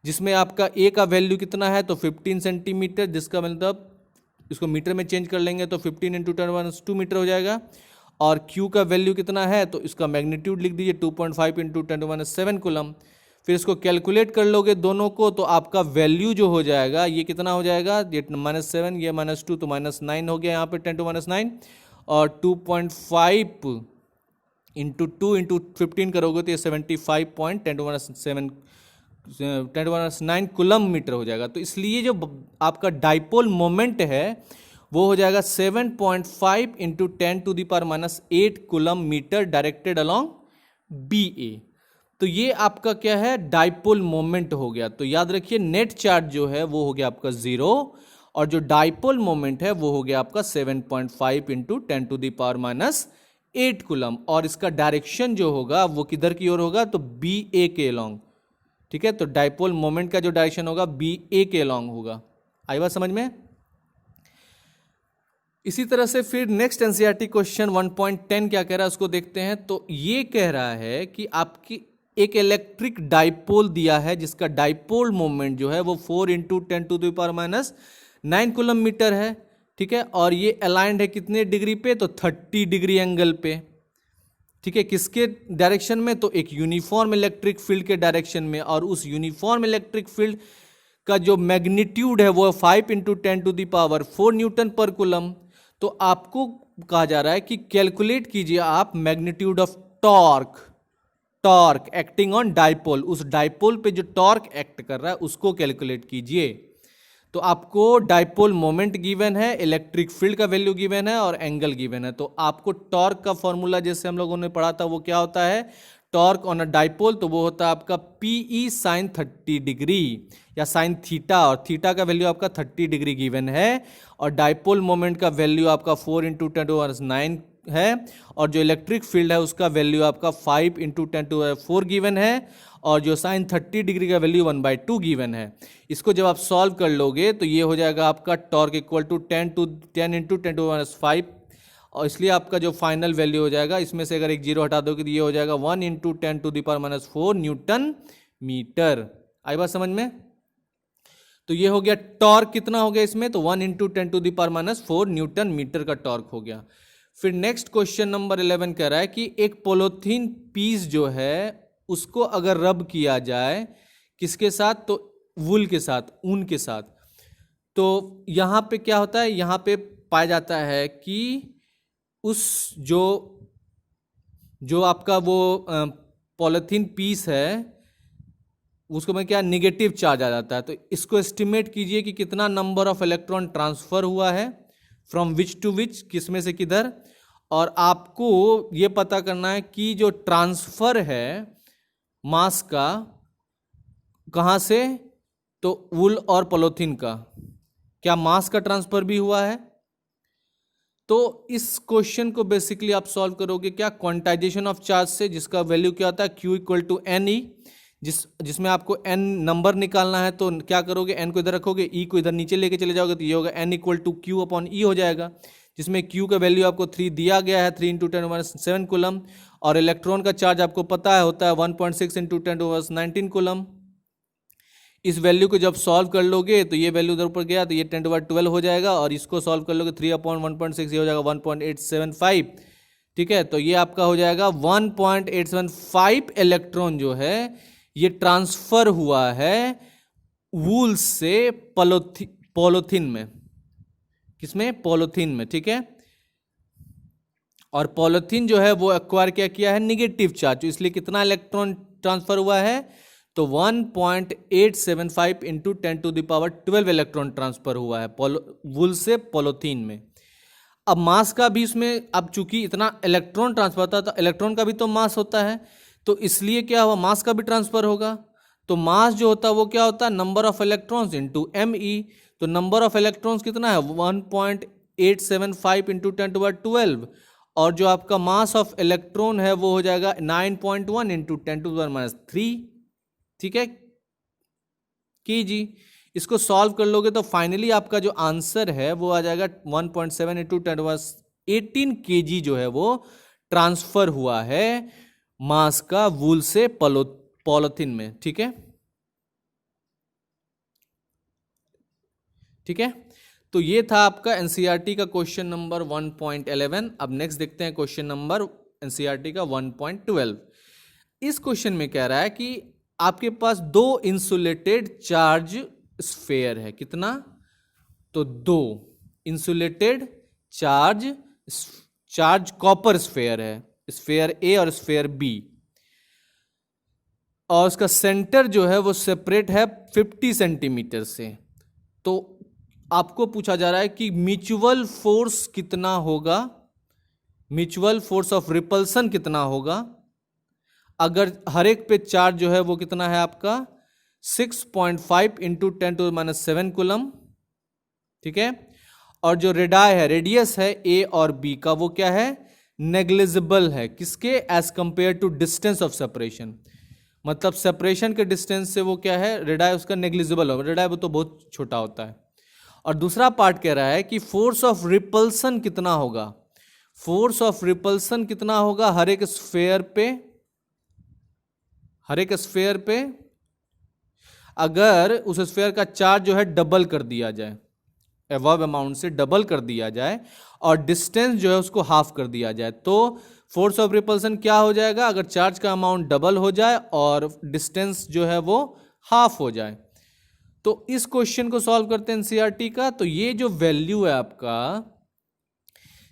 जिसमें आपका A का वैल्यू कितना है तो 15 सेंटीमीटर, जिसका मतलब इसको मीटर में चेंज कर लेंगे तो 15 इंटू 10⁻² मीटर हो जाएगा। और Q का वैल्यू कितना है तो इसका मैग्नीट्यूड लिख दीजिए 2.5 इंटू 10⁻⁷ कूलम। फिर इसको कैलकुलेट कर लोगे दोनों को, तो आपका वैल्यू जो हो जाएगा ये कितना हो जाएगा, ये -7 ये -2 तो -9 हो गया यहाँ पे 10⁻⁹, और 2.5 इंटू 2 इंटू 15 करोगे तो ये 75.10⁻⁷ कूलम मीटर हो जाएगा। तो इसलिए जो आपका डाइपोल मोमेंट है वो हो जाएगा 7.5 into 10⁻⁸ coulomb metre directed along B A. तो ये आपका क्या है, डाइपोल मोमेंट हो गया। तो याद रखिए नेट चार्ज जो है वो हो गया आपका 0, और जो डाइपोल मोमेंट है वो हो गया आपका 7.5 इंटू 10⁻⁸ कूलम। और इसका डायरेक्शन जो होगा वो किधर की ओर होगा तो बी ए के अलोंग, ठीक है। तो डाइपोल मोमेंट का जो डायरेक्शन होगा बी ए के अलोंग होगा। आई बात समझ में। इसी तरह से फिर नेक्स्ट एनसीईआरटी क्वेश्चन 1.10 क्या कह रहा है उसको देखते हैं। तो ये कह रहा है कि आपकी एक इलेक्ट्रिक डाइपोल दिया है जिसका डाइपोल मोमेंट जो है वो 4 इंटू 10⁻⁹ कूलम मीटर है, ठीक है। और ये अलाइंड है कितने डिग्री पे तो 30 डिग्री एंगल पे, ठीक है। किसके डायरेक्शन में तो एक यूनिफॉर्म इलेक्ट्रिक फील्ड के डायरेक्शन में। और उस यूनिफॉर्म इलेक्ट्रिक फील्ड का जो मैग्नीट्यूड है वो 5 इंटू 10⁴ न्यूटन पर कूलम। तो आपको कहा जा रहा है कि कैलकुलेट कीजिए आप magnitude of torque acting on dipole. उस डाइपोल पे जो टॉर्क एक्ट कर रहा है उसको कैलकुलेट कीजिए। तो आपको डाइपोल मोमेंट गिवन है, इलेक्ट्रिक फील्ड का वैल्यू गिवन है और एंगल गिवन है। तो आपको टॉर्क का फॉर्मूला जैसे हम लोगों ने पढ़ा था वो क्या होता है, टॉर्क ऑन अ डाइपोल, तो वो होता है आपका PE sin 30 डिग्री या sin थीटा, और थीटा का वैल्यू आपका 30 डिग्री गिवन है। और डाइपोल मोमेंट का वैल्यू आपका 4 इंटू 10⁻⁹ है, और जो इलेक्ट्रिक फील्ड है उसका वैल्यू आपका 5 इंटू 10⁴ गिवन है, और जो sin 30 डिग्री का वैल्यू 1/2 गिवन है। इसको जब आप सॉल्व कर लोगे तो ये हो जाएगा आपका टॉर्क इक्वल टू 10 इंटू 10⁻⁵, और इसलिए आपका जो फाइनल वैल्यू हो जाएगा, इसमें से अगर एक जीरो हटा दोगे तो ये हो जाएगा 1 इंटू 10⁻⁴ न्यूटन मीटर। आई बात समझ में। तो ये हो गया टॉर्क कितना हो गया इसमें, तो 1 इंटू 10⁻⁴ न्यूटन मीटर का टॉर्क हो गया। फिर नेक्स्ट क्वेश्चन नंबर 11 कह रहा है कि एक पॉलीथीन पीस जो है उसको अगर रब किया जाए किसके साथ, तो वूल के साथ, ऊन के साथ। तो यहाँ पे क्या होता है, यहाँ पे पाया जाता है कि उस जो आपका वो पॉलीथीन पीस है उसको में क्या निगेटिव चार्ज आ जाता है। तो इसको एस्टिमेट कीजिए कि कितना नंबर ऑफ इलेक्ट्रॉन ट्रांसफर हुआ है फ्रॉम विच टू विच, किस में से किधर। और आपको ये पता करना है कि जो ट्रांसफर है मास का कहाँ से, तो वूल और पॉलीथीन का, क्या मास का ट्रांसफर भी हुआ है। तो इस क्वेश्चन को बेसिकली आप सॉल्व करोगे क्या, क्वांटाइजेशन ऑफ चार्ज से, जिसका वैल्यू क्या होता है Q इक्वल टू NE, जिसमें आपको n नंबर निकालना है। तो क्या करोगे, n को इधर रखोगे, E को इधर नीचे लेके चले जाओगे, तो ये होगा n equal to Q upon E हो जाएगा, जिसमें Q का वैल्यू आपको 3 दिया गया है, 3 इंटू 10⁻⁷ कूलम। और इलेक्ट्रॉन का चार्ज आपको पता है होता है 1.6 इंटू 10⁻⁹ कूलम। इस वैल्यू को जब सॉल्व कर लोगे तो ये वैल्यू उधर ऊपर गया तो ये 10⁻12 हो जाएगा, और इसको सॉल्व कर लोगे 3 अपॉन 1.6 ये हो जाएगा 1.875, ठीक है। तो ये आपका हो जाएगा 1.875 इलेक्ट्रॉन जो है ये ट्रांसफर हुआ है वूल से पॉलीथीन में, किसमें, पॉलीथीन में, ठीक है। और पॉलीथीन जो है वो एक्वायर क्या किया है, निगेटिव चार्ज, इसलिए कितना इलेक्ट्रॉन ट्रांसफर हुआ है, तो 1.875 इंटू 10⁻12 इलेक्ट्रॉन ट्रांसफर हुआ है वुल से पॉलीथीन में। अब मास का भी इसमें, अब चूंकि इतना इलेक्ट्रॉन ट्रांसफर होता है तो इलेक्ट्रॉन का भी तो मास होता है, तो इसलिए क्या हुआ, मास का भी ट्रांसफर होगा। तो मास जो होता है वो क्या होता है, number of electrons into ME। तो नंबर ऑफ इलेक्ट्रॉन्स कितना है, 1.875 इंटू 10⁻12, और जो आपका मास ऑफ इलेक्ट्रॉन है वो हो जाएगा 9.1 इंटू 10⁻3। ठीक है की जी, इसको सॉल्व कर लोगे तो फाइनली आपका जो आंसर है वो आ जाएगा 1.7 इंटू 10⁻18 kg जो है वो ट्रांसफर हुआ है मास का वूल से पॉलीथीन में। ठीक है, ठीक है, तो ये था आपका एनसीईआरटी का क्वेश्चन नंबर 1.11। अब नेक्स्ट देखते हैं क्वेश्चन नंबर एनसीईआरटी का 1.12। इस क्वेश्चन में कह रहा है कि आपके पास दो इंसुलेटेड चार्ज स्फेयर है, कितना, तो दो इंसुलेटेड चार्ज कॉपर स्फेयर है, स्फेयर ए और स्फेयर बी, और उसका सेंटर जो है वो सेपरेट है 50 सेंटीमीटर से। तो आपको पूछा जा रहा है कि म्यूचुअल फोर्स कितना होगा, म्यूचुअल फोर्स ऑफ रिपल्सन कितना होगा अगर हर एक पे चार्ज जो है वो कितना है आपका 6.5 इंटू 10⁻7 कूलम। ठीक है, और जो रेडाई है, रेडियस है ए और बी का, वो क्या है, नेग्लिजिबल है, किसके, as compare to distance of separation, मतलब सेपरेशन के डिस्टेंस से वो क्या है, रेडाई उसका नेग्लिजिबल होगा, रेडाई वो तो बहुत छोटा होता है। और दूसरा पार्ट कह रहा है कि फोर्स ऑफ रिपल्सन कितना होगा, फोर्स ऑफ रिपल्सन कितना होगा हर एक स्फेयर पे, हर एक स्फेयर पे अगर उस स्फेयर का चार्ज जो है डबल कर दिया जाए, एबव अमाउंट से डबल कर दिया जाए, और डिस्टेंस जो है उसको हाफ कर दिया जाए, तो फोर्स ऑफ रिपल्सन क्या हो जाएगा, अगर चार्ज का अमाउंट डबल हो जाए और डिस्टेंस जो है वो हाफ हो जाए। तो इस क्वेश्चन को सॉल्व करते हैं एनसीईआरटी का। तो ये जो वैल्यू है आपका,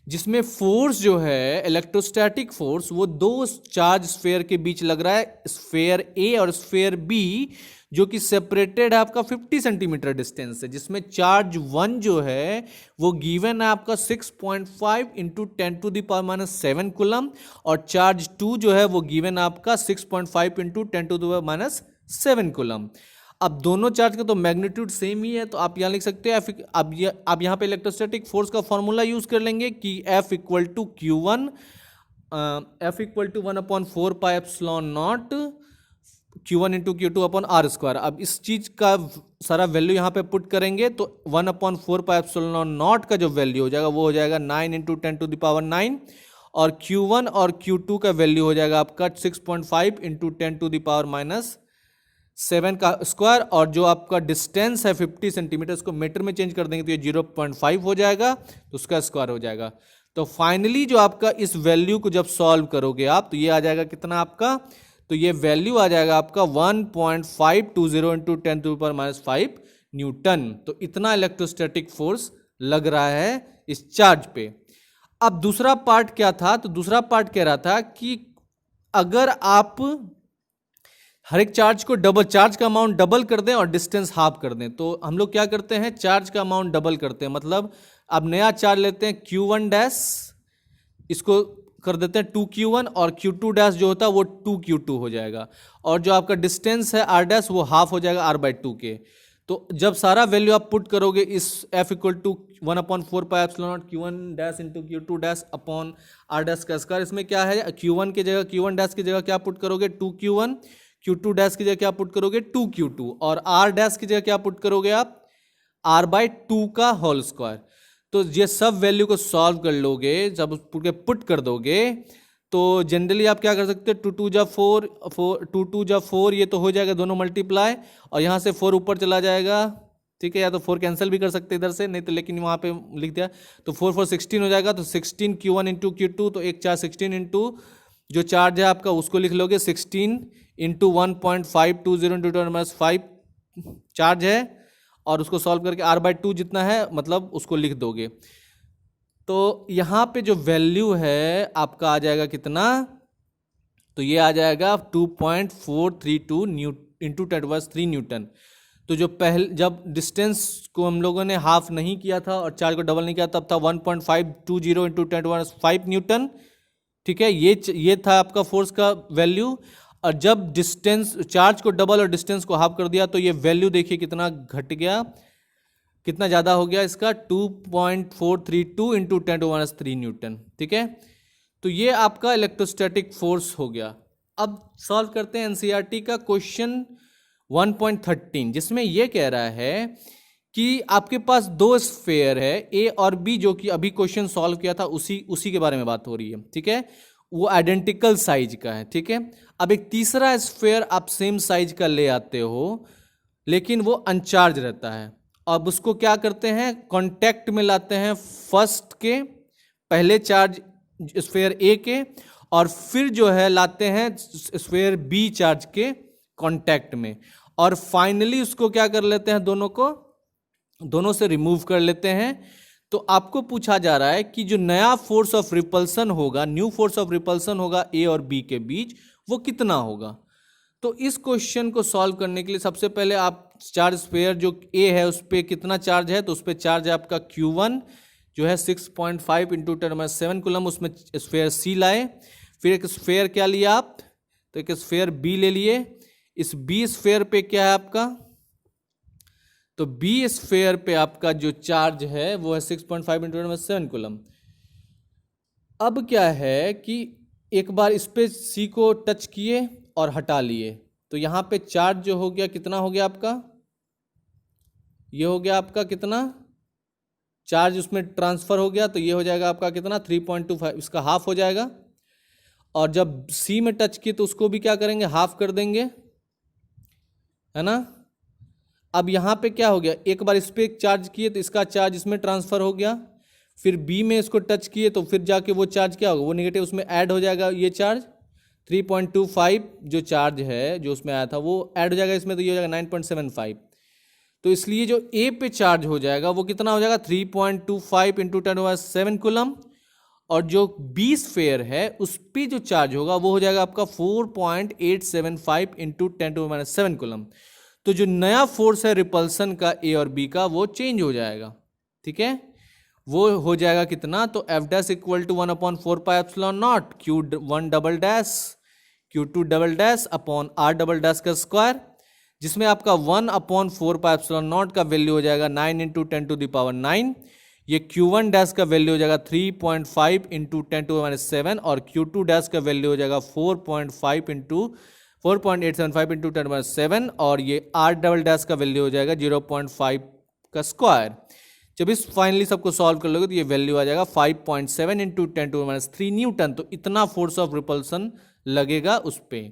जिसमें फोर्स जो है इलेक्ट्रोस्टैटिक फोर्स वो दो चार्ज स्फेयर के बीच लग रहा है, स्फेयर ए और स्फेयर बी, जो कि सेपरेटेड है आपका 50 सेंटीमीटर डिस्टेंस से, जिसमें चार्ज 1 जो है वो गिवन है आपका 6.5 इंटू 10⁻7 कूलम, और चार्ज 2 जो है वो गिवन आपका 6.5 इंटू 10⁻7 कूलम। अब दोनों चार्ज का तो मैग्नीट्यूड सेम ही है, तो आप यहाँ लिख सकते हैं अब यहाँ पे इलेक्ट्रोस्टैटिक फोर्स का फॉर्मूला यूज कर लेंगे कि F equal to Q1, F equal to 1/4 pi epsilon naught Q1 into Q2 upon R square. अब इस चीज का सारा वैल्यू यहाँ पे पुट करेंगे तो 1/4 पाई एप्सिलॉन नॉट का जो वैल्यू हो जाएगा वो हो जाएगा 9 इंटू 10⁻9, और Q1 और Q2 का वैल्यू हो जाएगा आपका 6.5 इंटू 10⁻7 का स्क्वायर, और जो आपका डिस्टेंस है 50 सेंटीमीटर, उसको मीटर में चेंज कर देंगे तो ये 0.5 हो जाएगा, तो उसका स्क्वायर हो जाएगा। तो फाइनली जो आपका इस वैल्यू को जब सॉल्व करोगे आप, तो ये आ जाएगा कितना आपका, तो ये वैल्यू आ जाएगा आपका 1.520 इंटू 10⁻5 न्यूटन। तो इतना इलेक्ट्रोस्टैटिक फोर्स लग रहा है इस चार्ज पे। अब दूसरा पार्ट क्या था, तो दूसरा पार्ट कह रहा था कि अगर आप हर एक चार्ज को डबल, चार्ज का अमाउंट डबल कर दें और डिस्टेंस हाफ कर दें, तो हम लोग क्या करते हैं, चार्ज का अमाउंट डबल करते हैं, मतलब अब नया चार्ज लेते हैं Q1 डैश, इसको कर देते हैं 2Q1, और Q2 डैश जो होता है वो 2Q2 हो जाएगा, और जो आपका डिस्टेंस है R डैश वो हाफ हो जाएगा R/2 के। तो जब सारा वैल्यू आप पुट करोगे इस F equal to 1/4 pi epsilon naught Q1 dash into Q2 dash upon R dash का स्क्वायर, इसमें क्या है, Q1 की जगह, Q1 डैश की जगह क्या पुट करोगे 2Q1, Q2 डैश की जगह क्या पुट करोगे 2Q2, और R डैश की जगह क्या पुट करोगे आप R/2 का होल स्क्वायर। तो ये सब वैल्यू को सॉल्व कर लोगे, जब पुट कर दोगे तो जनरली आप क्या कर सकते हैं, 2 2 जा 4 ये तो हो जाएगा दोनों मल्टीप्लाई, और यहाँ से 4 ऊपर चला जाएगा, ठीक है, या तो 4 कैंसिल भी कर सकते इधर से, नहीं तो लेकिन वहाँ पे लिख दिया, तो 4 4 16 हो जाएगा, तो 16 Q1 इंटू Q2, तो 1 4 16 इंटू जो चार्ज है आपका उसको लिख लोगे 16 इंटू 1.520 इंटू 10⁻5 चार्ज है, और उसको सॉल्व करके R/2 जितना है मतलब उसको लिख दोगे। तो यहाँ पे जो वैल्यू है आपका आ जाएगा कितना, तो ये आ जाएगा 2.432 इंटू 10⁻³ न्यूटन। तो जो पहले जब डिस्टेंस को हम लोगों ने हाफ नहीं किया था और चार्ज को डबल नहीं किया तब था 1.520 इंटू 10⁻5 न्यूटन। ठीक है, ये था आपका फोर्स का वैल्यू। और जब डिस्टेंस चार्ज को डबल और डिस्टेंस को हाफ कर दिया तो ये वैल्यू देखिए कितना घट गया, कितना ज़्यादा हो गया इसका 2.432 इंटू 10⁻³ न्यूटन। ठीक है, तो ये आपका इलेक्ट्रोस्टैटिक फोर्स हो गया। अब सॉल्व करते हैं एनसीईआरटी का क्वेश्चन 1.13, जिसमें ये कह रहा है कि आपके पास दो स्फेयर है ए और बी, जो कि अभी क्वेश्चन सॉल्व किया था उसी के बारे में बात हो रही है। ठीक है, वो आइडेंटिकल साइज का है। ठीक है, अब एक तीसरा स्फेयर आप सेम साइज का ले आते हो लेकिन वो अनचार्ज रहता है। अब उसको क्या करते हैं, कांटेक्ट में लाते हैं फर्स्ट के पहले चार्ज स्फेयर ए के, और फिर जो है लाते हैं स्फेयर बी चार्ज के कांटेक्ट में, और फाइनली उसको क्या कर लेते हैं, दोनों से रिमूव कर लेते हैं। तो आपको पूछा जा रहा है कि जो नया फोर्स ऑफ रिपल्सन होगा, न्यू फोर्स ऑफ रिपल्सन होगा ए और बी के बीच, वो कितना होगा। तो इस क्वेश्चन को सॉल्व करने के लिए सबसे पहले आप चार्ज स्फेयर जो ए है उस पर कितना चार्ज है, तो उस पर चार्ज है आपका Q1 जो है 6.5 इंटू 10⁻7 कूलम, उसमें स्फेयर सी लाए। फिर एक स्फेयर क्या लिया आप, तो एक स्फेयर बी ले लिए। इस बी स्फेयर पे क्या है आपका, तो बी स्फेयर पे आपका जो चार्ज है वो है 6.5 इंटू 10⁻7 कूलम। अब क्या है कि एक बार इस पे सी को टच किए और हटा लिए, तो यहाँ पे चार्ज जो हो गया कितना हो गया आपका, ये हो गया आपका कितना चार्ज उसमें ट्रांसफर हो गया, तो ये हो जाएगा आपका कितना 3.25, इसका हाफ हो जाएगा। और जब सी में टच किए तो उसको भी क्या करेंगे, हाफ कर देंगे, है ना। अब यहाँ पे क्या हो गया, एक बार इस पे चार्ज किए तो इसका चार्ज इसमें ट्रांसफर हो गया, फिर बी में इसको टच किए तो फिर जाके वो चार्ज क्या होगा, वो नेगेटिव उसमें ऐड हो जाएगा, ये चार्ज 3.25 जो चार्ज है जो उसमें आया था वो ऐड हो जाएगा इसमें, तो ये हो जाएगा 9.75। तो इसलिए जो ए पे चार्ज हो जाएगा वो कितना हो जाएगा 3.25 इंटू 10⁻7 कूलम, और जो बी स्फेयर है उस पे जो चार्ज होगा वो हो जाएगा आपका 4.875 इंटू 10⁻7 कूलम। तो जो नया फोर्स है रिपल्सन का ए और बी का वो चेंज हो जाएगा। ठीक है, वो हो जाएगा कितना, तो F dash equal to 1/4πε0 Q1 double dash Q2 double dash upon R double dash का स्क्वायर, जिसमें आपका 1/4πε0 का वैल्यू हो जाएगा 9 इंटू 10⁹। ये Q1 डैश का वैल्यू हो जाएगा 3.5 इंटू 10⁻7, और Q2 डैश का वैल्यू हो जाएगा 4.875 इंटू 10⁻7, और ये R डबल डैश का वैल्यू हो जाएगा 0.5 का स्क्वायर। जब इस फाइनली सबको सॉल्व कर लोगे तो ये वैल्यू आ जाएगा 5.7 इंटू 10⁻³ न्यूटन। तो इतना फोर्स ऑफ रिपल्सन लगेगा उस पर।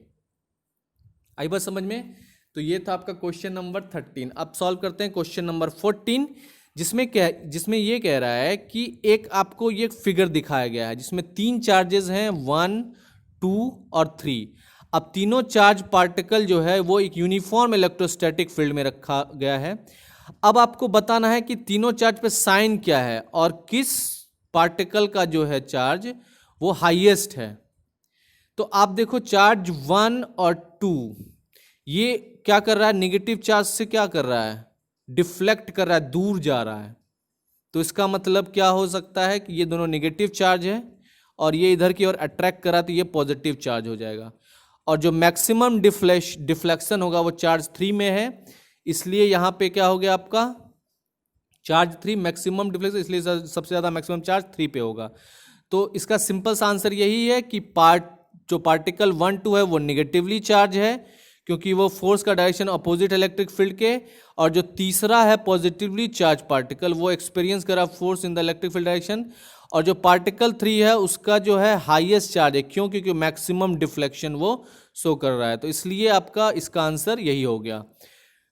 आई बात समझ में। तो ये था आपका क्वेश्चन नंबर 13। अब सॉल्व करते हैं क्वेश्चन नंबर 14, जिसमें ये कह रहा है कि एक आपको ये फिगर दिखाया गया है जिसमें 3 चार्जेस हैं 1, 2 और 3। अब तीनों चार्ज पार्टिकल जो है वो एक यूनिफॉर्म इलेक्ट्रोस्टैटिक फील्ड में रखा गया है। अब आपको बताना है कि तीनों चार्ज पे साइन क्या है और किस पार्टिकल का जो है चार्ज वो हाईएस्ट है। तो आप देखो चार्ज 1 और 2 ये क्या कर रहा है, नेगेटिव चार्ज से क्या कर रहा है, डिफ्लेक्ट कर रहा है, दूर जा रहा है। तो इसका मतलब क्या हो सकता है कि ये दोनों नेगेटिव चार्ज है और ये इधर की ओर अट्रैक्ट कर रहा है, तो ये पॉजिटिव चार्ज हो जाएगा। और जो मैक्सिमम डिफ्लेक्शन होगा वो चार्ज 3 में है, इसलिए यहाँ पे क्या हो गया आपका चार्ज 3 मैक्सिमम डिफ्लेक्शन, इसलिए सबसे ज़्यादा मैक्सिमम चार्ज 3 पे होगा। तो इसका सिंपल सा आंसर यही है कि जो पार्टिकल 1, 2 है वो निगेटिवली चार्ज है क्योंकि वो फोर्स का डायरेक्शन अपोजिट इलेक्ट्रिक फील्ड के, और जो तीसरा है पॉजिटिवली चार्ज पार्टिकल वो एक्सपीरियंस कर रहा है force in the electric field direction, और जो पार्टिकल 3 है उसका जो है हाईएस्ट चार्ज है क्योंकि मैक्सिमम डिफ्लेक्शन वो शो कर रहा है। तो इसलिए आपका इसका आंसर यही हो गया।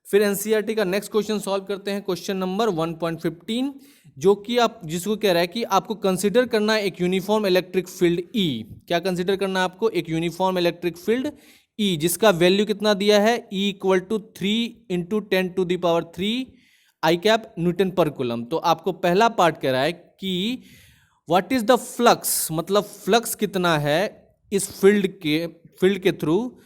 फिर एनसीईआरटी का नेक्स्ट क्वेश्चन सॉल्व करते हैं, क्वेश्चन नंबर 1.15, जो कि आप जिसको कह रहा है कि आपको कंसीडर करना है एक यूनिफॉर्म इलेक्ट्रिक फील्ड ई। क्या कंसीडर करना है आपको, एक यूनिफॉर्म इलेक्ट्रिक फील्ड ई, जिसका वैल्यू कितना दिया है E equal to 3 into 10⁻³ i cap newton per coulomb. तो आपको पहला पार्ट कह रहा है कि व्हाट इज द फ्लक्स, मतलब फ्लक्स कितना है इस फील्ड के थ्रू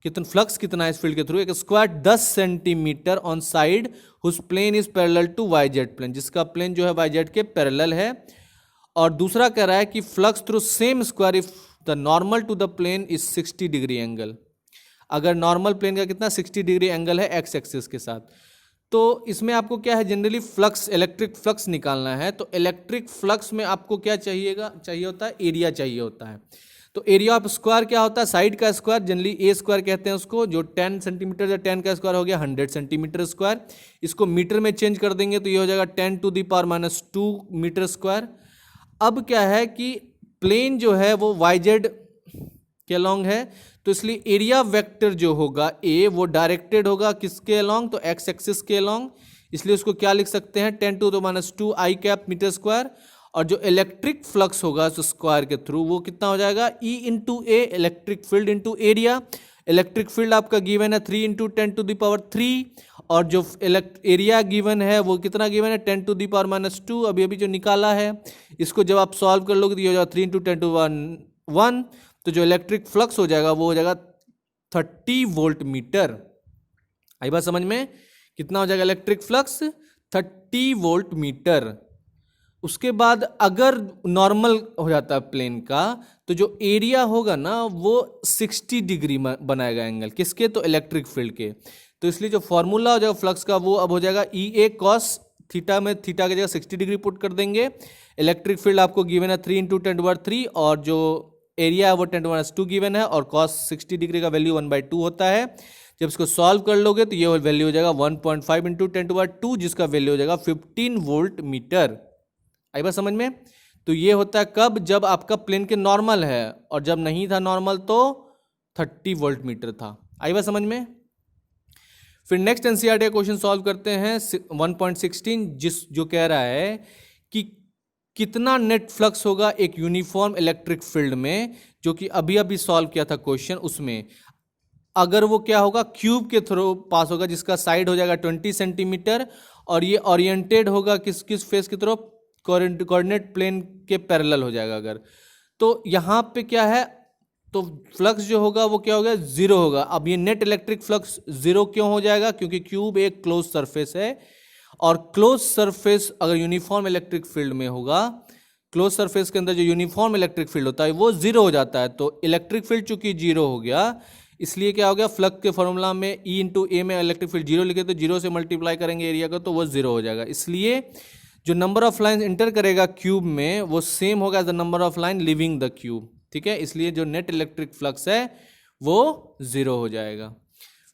कितना फ्लक्स कितना है इस फील्ड के थ्रू, एक square 10 centimetre on side whose plane is parallel to Y Z plane, जिसका प्लेन जो है वाई जेड के पैरेलल है। और दूसरा कह रहा है कि flux through same square if the normal to the plane is 60 degree angle, अगर नॉर्मल प्लेन का कितना 60 डिग्री एंगल है एक्स एक्सिस के साथ। तो इसमें आपको क्या है, जनरली फ्लक्स इलेक्ट्रिक फ्लक्स निकालना है, तो इलेक्ट्रिक फ्लक्स में आपको क्या चाहिए होता है, एरिया चाहिए होता है। तो एरिया ऑफ स्क्वायर क्या होता है, साइड का स्क्वायर, जनरली ए स्क्वायर कहते हैं उसको, जो 10 सेंटीमीटर या 10 का स्क्वायर हो गया 100 सेंटीमीटर स्क्वायर। इसको मीटर में चेंज कर देंगे तो ये हो जाएगा 10⁻⁻² मीटर स्क्वायर। अब क्या है कि प्लेन जो है वो वाई जेड के अलॉन्ग है, तो इसलिए एरिया वेक्टर जो होगा ए वो डायरेक्टेड होगा किसके अलॉन्ग, तो एक्स एक्सिस के अलॉन्ग, इसलिए उसको क्या लिख सकते हैं 10⁻² आई कैप मीटर स्क्वायर। और जो इलेक्ट्रिक फ्लक्स होगा उस स्क्वायर के थ्रू वो कितना हो जाएगा, ई इंटू ए electric field into area. Electric field आपका गिवन है 3 × 10⁻³ और जो एरिया गिवन है वो कितना गिवन है 10⁻²। अभी अभी जो निकाला है इसको जब आप सॉल्व कर लोगे तो ये हो जाएगा 3 × 10⁻1, तो जो इलेक्ट्रिक फ्लक्स हो जाएगा वो हो जाएगा 30 वोल्ट मीटर। आई बात समझ में, कितना हो जाएगा इलेक्ट्रिक फ्लक्स 30 वोल्ट मीटर। उसके बाद अगर नॉर्मल हो जाता है प्लेन का तो जो एरिया होगा ना वो 60 डिग्री बनाएगा एंगल, किसके, तो इलेक्ट्रिक फील्ड के। तो इसलिए जो फॉर्मूला हो जाएगा फ्लक्स का वो अब हो जाएगा ई ए कॉस थीटा, में थीटा की जगह 60 डिग्री पुट कर देंगे। इलेक्ट्रिक फील्ड आपको गिवन है 3 × 10⁻³ और जो एरिया है वो 10⁻² गिवन है, और कॉस 60 डिग्री का वैल्यू 1/2 होता है। जब इसको सॉल्व कर लोगे तो ये वैल्यू हो जाएगा 1.5 × 10⁻², जिसका वैल्यू हो जाएगा 15 वोल्ट मीटर। आई बात समझ में। तो ये होता है कब, जब आपका प्लेन के नॉर्मल है, और जब नहीं था नॉर्मल तो 30 वोल्ट मीटर था। आई बात समझ में। फिर नेक्स्ट एनसीईआरटी का क्वेश्चन सॉल्व करते हैं 1.16, जो कह रहा है कि कितना नेट फ्लक्स होगा एक यूनिफॉर्म इलेक्ट्रिक फील्ड में, जो कि अभी अभी सॉल्व किया था क्वेश्चन, उसमें अगर वो क्या होगा क्यूब के थ्रू पास होगा, जिसका साइड हो जाएगा 20 सेंटीमीटर, और ये ओरिएंटेड होगा किस किस फेस की तरफ, कोऑर्डिनेट प्लेन के पैरेलल हो जाएगा अगर। तो यहाँ पे क्या है, तो फ्लक्स जो होगा वो क्या होगा, जीरो होगा। अब ये नेट इलेक्ट्रिक फ्लक्स जीरो क्यों हो जाएगा, क्योंकि क्यूब एक क्लोज सरफेस है, और क्लोज सरफेस अगर यूनिफॉर्म इलेक्ट्रिक फील्ड में होगा, क्लोज सरफेस के अंदर जो यूनिफॉर्म इलेक्ट्रिक फील्ड होता है वो जीरो हो जाता है। तो इलेक्ट्रिक फील्ड चूंकि जीरो हो गया, इसलिए क्या हो गया, फ्लक्स के फॉर्मूला में ई इंटू ए में इलेक्ट्रिक फील्ड जीरो लिखे तो जीरो से मल्टीप्लाई करेंगे एरिया का तो वो जीरो हो जाएगा। इसलिए जो नंबर ऑफ लाइन इंटर करेगा क्यूब में वो सेम होगा as the number of line leaving the cube, ठीक है। इसलिए जो नेट इलेक्ट्रिक फ्लक्स है वो जीरो हो जाएगा।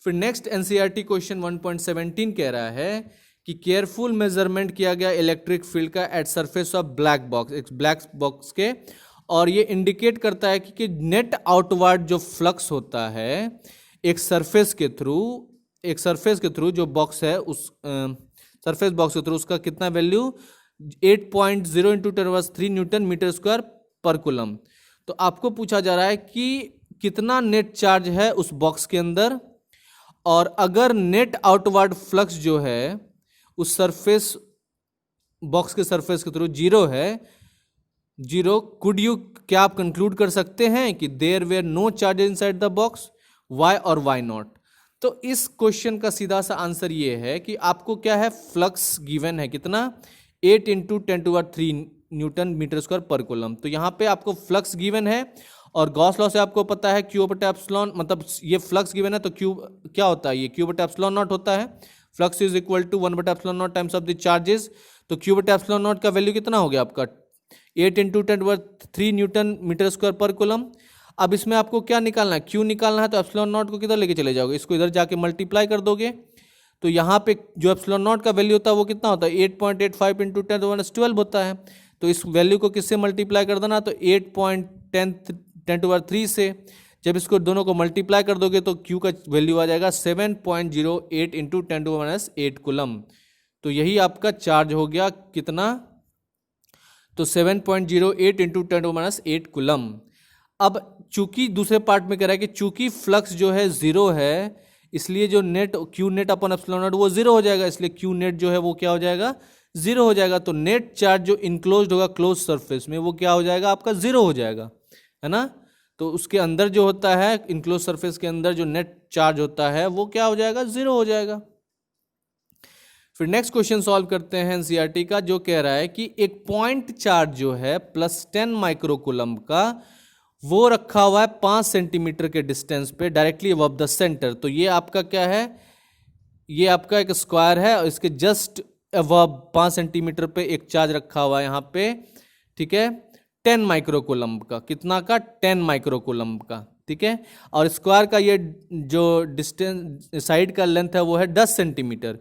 फिर नेक्स्ट एनसीईआरटी क्वेश्चन 1.17 कह रहा है कि केयरफुल मेजरमेंट किया गया इलेक्ट्रिक फील्ड का at surface of black box, एक ब्लैक बॉक्स के, और ये इंडिकेट करता है कि नेट आउटवर्ड जो फ्लक्स होता है एक सरफेस के थ्रू जो बॉक्स है उस सरफेस बॉक्स के थ्रू, उसका कितना वैल्यू 8.0 × 10⁻³ न्यूटन मीटर स्क्वायर पर कूलम। तो आपको पूछा जा रहा है कि कितना नेट चार्ज है उस बॉक्स के अंदर, और अगर नेट आउटवर्ड फ्लक्स जो है उस सरफेस बॉक्स के सरफेस के थ्रू जीरो है, कुड यू, क्या आप कंक्लूड कर सकते हैं कि there were no charge inside the box, why और वाई नॉट। तो इस क्वेश्चन का सीधा सा आंसर ये है कि आपको क्या है, फ्लक्स गिवन है कितना 8 × 10⁻³ न्यूटन मीटर स्क्वायर पर कूलम। तो यहाँ पे आपको फ्लक्स गिवन है, और गॉस लॉ से आपको पता है Q/ε, मतलब ये फ्लक्स गिवन है तो Q क्या होता है, ये Q/ε0 होता है। Flux is equal to 1/ε0 times of the charges. तो Q/ε0 का वैल्यू कितना हो गया आपका 8 × 10⁻³ न्यूटन मीटर स्क्वायर पर कूलम। अब इसमें आपको क्या निकालना है, क्यू निकालना है, तो ε0 को किधर लेके चले जाओगे, इसको इधर जाके मल्टीप्लाई कर दोगे। तो यहाँ पे जो ε0 का वैल्यू होता है वो कितना होता है 8.85 × 10⁻12 होता है। तो इस वैल्यू को किससे मल्टीप्लाई कर देना, तो 8.10⁻³ से। जब इसको दोनों को मल्टीप्लाई कर दोगे तो क्यू का वैल्यू आ जाएगा 7.08 × 10⁻8 कूलम। तो यही आपका चार्ज हो गया कितना, तो 7.08 × 10⁻8 कूलम। अब चूंकि दूसरे पार्ट में कह रहा है कि चूंकि फ्लक्स जो है जीरो है, इसलिए जो नेट क्यू नेट अपन ε0 वो जीरो हो जाएगा, इसलिए क्यू नेट जो है वो क्या हो जाएगा, जीरो हो जाएगा। तो नेट चार्ज जो इनक्लोज्ड होगा क्लोज सरफेस में वो क्या हो जाएगा आपका जीरो हो जाएगा, है ना। तो उसके अंदर जो होता है इनक्लोज सरफेस के अंदर जो नेट चार्ज होता है वो क्या हो जाएगा, 0 हो जाएगा। फिर नेक्स्ट क्वेश्चन सॉल्व करते हैं एनसीईआरटी का, जो कह रहा है कि एक पॉइंट चार्ज जो है +10 माइक्रोकूलम्ब का, वो रखा हुआ है 5 सेंटीमीटर के डिस्टेंस पे डायरेक्टली अबव द सेंटर। तो ये आपका क्या है, ये आपका एक स्क्वायर है और इसके जस्ट अबव 5 सेंटीमीटर पे एक चार्ज रखा हुआ है यहाँ पे, ठीक है, 10 माइक्रोकूलम्ब का। कितना का, 10 माइक्रोकूलम्ब का, ठीक है। और स्क्वायर का ये जो डिस्टेंस साइड का लेंथ है वो है 10 सेंटीमीटर।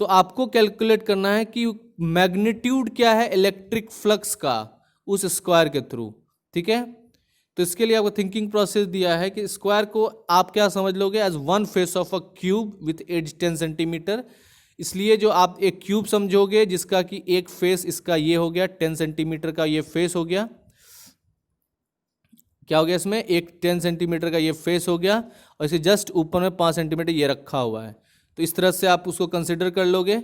तो आपको कैलकुलेट करना है कि मैग्नीट्यूड क्या है इलेक्ट्रिक फ्लक्स का उस स्क्वायर के थ्रू, ठीक है। तो इसके लिए आपको थिंकिंग प्रोसेस दिया है कि स्क्वायर को आप क्या समझ लोगे, as one face of a cube with edge 10 centimetre. इसलिए जो आप एक क्यूब समझोगे जिसका कि एक फेस इसका ये हो गया 10 सेंटीमीटर का ये फेस हो गया, क्या हो गया इसमें, एक 10 सेंटीमीटर का ये फेस हो गया और इसे जस्ट ऊपर में 5 सेंटीमीटर ये रखा हुआ है। तो इस तरह से आप उसको कंसिडर कर लोगे।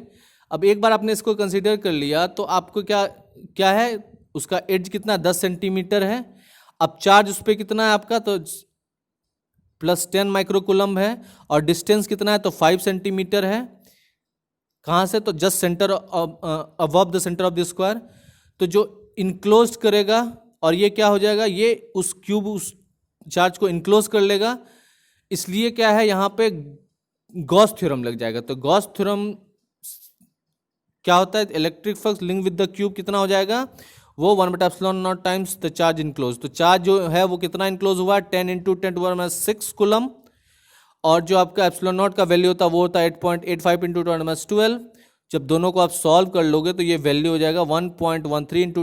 अब एक बार आपने इसको कंसिडर कर लिया तो आपको क्या क्या है, उसका एज कितना 10 सेंटीमीटर है। अब चार्ज उस पर कितना है आपका, तो +10 माइक्रोकूलम्ब है और डिस्टेंस कितना है, तो 5 सेंटीमीटर है। कहाँ से, तो just centre above the centre of the square. तो जो इनक्लोज करेगा और ये क्या हो जाएगा, ये उस क्यूब उस चार्ज को इनक्लोज कर लेगा। इसलिए क्या है यहाँ पे गॉस थ्योरम लग जाएगा। तो गॉस थ्योरम क्या होता है, electric flux link with the cube कितना हो जाएगा, वो 1/ε0 टाइम्स द चार्ज इनक्लोज। तो चार्ज जो है वो कितना इनक्लोज हुआ, 10 × 10⁻6 कूलम। और जो आपका ε0 का वैल्यू होता है वो होता है 8.85 × 10⁻12। जब दोनों को आप सॉल्व कर लोगे तो ये वैल्यू हो जाएगा 1.13 ×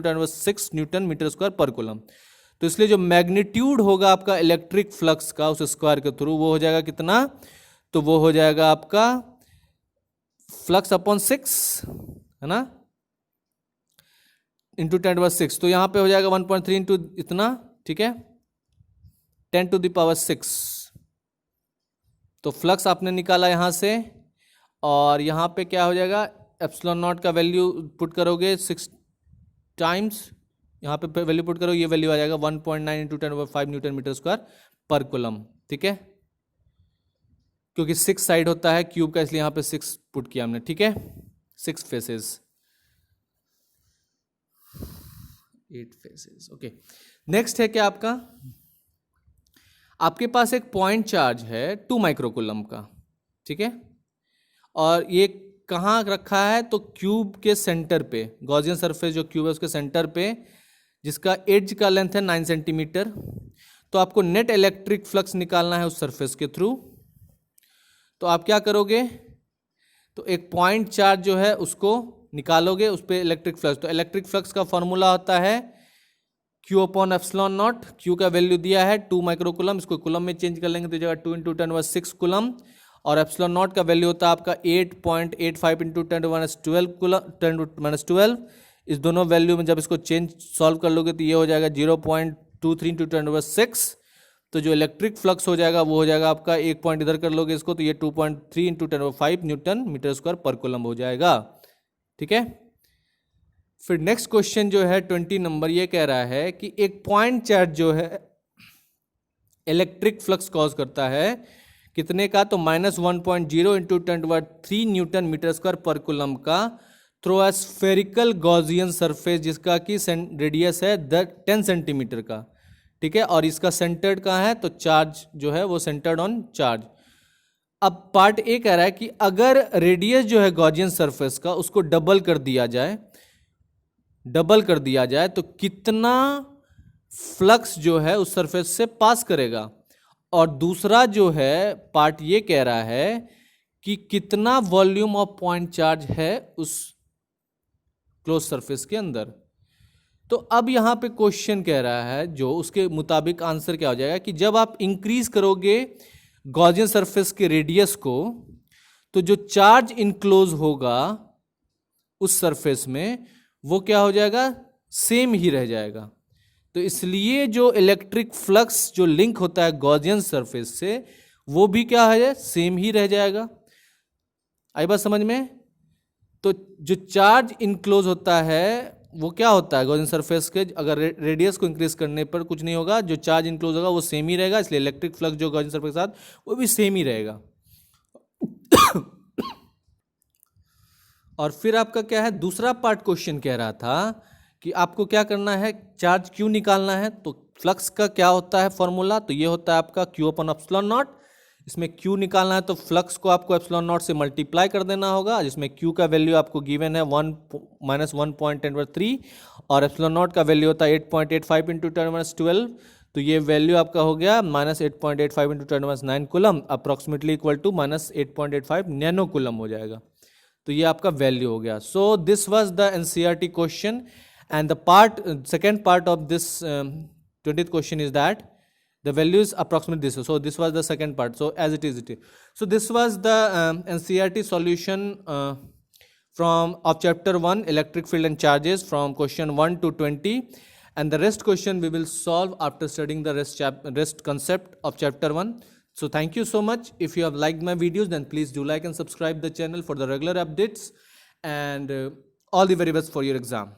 10⁻6 न्यूटन मीटर स्क्वायर पर कूलम। तो इसलिए जो मैग्नीट्यूड होगा आपका इलेक्ट्रिक फ्लक्स का उस स्क्वायर के थ्रू वो हो जाएगा कितना, तो वो हो जाएगा आपका फ्लक्स अपॉन 6 है ना, इंटू 10⁻6। तो यहां पे हो जाएगा 1.3 इंटू इतना, ठीक है, 10⁻6। तो फ्लक्स आपने निकाला यहां से और यहां पे क्या हो जाएगा, ε0 का वैल्यू पुट करोगे 6 टाइम्स, यहाँ पे वैल्यू पुट करो, ये वैल्यू आ जाएगा 1.9 × 10⁻5 न्यूटन मीटर स्क्वायर पर कूलम, ठीक है। क्योंकि 6 साइड होता है क्यूब का इसलिए यहाँ पे 6 पुट किया हमने, ठीक है, 6 फेसेस, 8 फेसेस, ओके। नेक्स्ट है क्या आपका, आपके पास एक पॉइंट चार्ज है 2 माइक्रोकूलम का, ठीक है, और ये कहाँ रखा है, तो क्यूब के सेंटर पे, गॉसियन सरफेस जो क्यूब है उसके सेंटर पे, जिसका एज का लेंथ है 9 सेंटीमीटर। तो आपको नेट इलेक्ट्रिक फ्लक्स निकालना है उस सरफेस के थ्रू। तो आप क्या करोगे, तो एक पॉइंट चार्ज जो है उसको निकालोगे, उस पर इलेक्ट्रिक फ्लक्स। तो इलेक्ट्रिक फ्लक्स का फॉर्मूला होता है Q/ε0। Q का वैल्यू दिया है 2 माइक्रोकूलम, इसको कूलम में चेंज कर लेंगे तो जगह 2 × 10⁻6 कूलम। और ε0 का वैल्यू होता है आपका 8.85 × 10⁻12 कूलम, 10⁻12। इस दोनों वैल्यू में जब इसको चेंज सॉल्व कर लोगे तो ये हो जाएगा 0.23 × 10⁻6। तो जो इलेक्ट्रिक फ्लक्स हो जाएगा वो हो जाएगा आपका, एक पॉइंट इधर कर लोगे इसको तो ये 2.3 × 10⁻5 न्यूटन मीटर स्क्वायर पर कूलम हो जाएगा, ठीक है। फिर नेक्स्ट क्वेश्चन जो है 20 नंबर, ये कह रहा है कि एक पॉइंट चार्ज जो है इलेक्ट्रिक फ्लक्स कॉज करता है कितने का, तो -1.0 × 10⁻3 न्यूटन मीटर स्क्वायर पर कूलम का through a spherical Gaussian surface जिसका कि रेडियस है 10 सेंटीमीटर का, ठीक है, और इसका सेंटर्ड कहाँ है, तो चार्ज जो है वो सेंटर्ड ऑन चार्ज। अब पार्ट ए कह रहा है कि अगर रेडियस जो है गॉसियन सरफेस का उसको डबल कर दिया जाए तो कितना फ्लक्स जो है उस सरफेस से पास करेगा। और दूसरा जो है पार्ट ये कह रहा है कि कितना वॉल्यूम ऑफ पॉइंट चार्ज है उस क्लोज सरफेस के अंदर। तो अब यहां पे क्वेश्चन कह रहा है जो उसके मुताबिक आंसर क्या हो जाएगा कि जब आप इंक्रीज करोगे गॉसियन सरफेस के रेडियस को तो जो चार्ज इनक्लोज होगा उस सरफेस में वो क्या हो जाएगा, सेम ही रह जाएगा। तो इसलिए जो इलेक्ट्रिक फ्लक्स जो लिंक होता है गॉसियन सरफेस से वो भी क्या है, सेम ही रह जाएगा। आई बात समझ में। तो जो चार्ज इनक्लोज होता है वो क्या होता है गॉसियन सरफेस के, अगर रेडियस को इंक्रीज करने पर कुछ नहीं होगा, जो चार्ज इंक्लोज होगा वो सेम ही रहेगा, इसलिए इलेक्ट्रिक फ्लक्स जो गॉसियन सरफेस के साथ वो भी सेम ही रहेगा। और फिर आपका क्या है, दूसरा पार्ट क्वेश्चन कह रहा था कि आपको क्या करना है, चार्ज क्यू निकालना है। तो फ्लक्स का क्या होता है फॉर्मूला, तो ये होता है आपका क्यू अपन एप्सिलॉन नॉट। इसमें क्यू निकालना है तो फ्लक्स को आपको एप्सिलॉन नॉट से मल्टीप्लाई कर देना होगा, जिसमें क्यू का वैल्यू आपको गिवन है 1-1.10³ और एप्सिलॉन नॉट का वैल्यू होता है 8.85 इंटू 10⁻12। तो ये वैल्यू आपका हो गया -8.85 into 10⁻9 coulomb, approximately equal to -8.85 nano coulomb हो जाएगा। तो ये आपका वैल्यू हो गया। So this was the NCERT question and the second part of this 20th question is that the value is approximately this. So this was the second part. So as it is, it is. So this was the NCERT solution of chapter 1 electric field and charges from question 1 to 20, and the rest question we will solve after studying the rest concept of chapter 1. So thank you so much. If you have liked my videos, then please do like and subscribe the channel for the regular updates, and all the very best for your exam.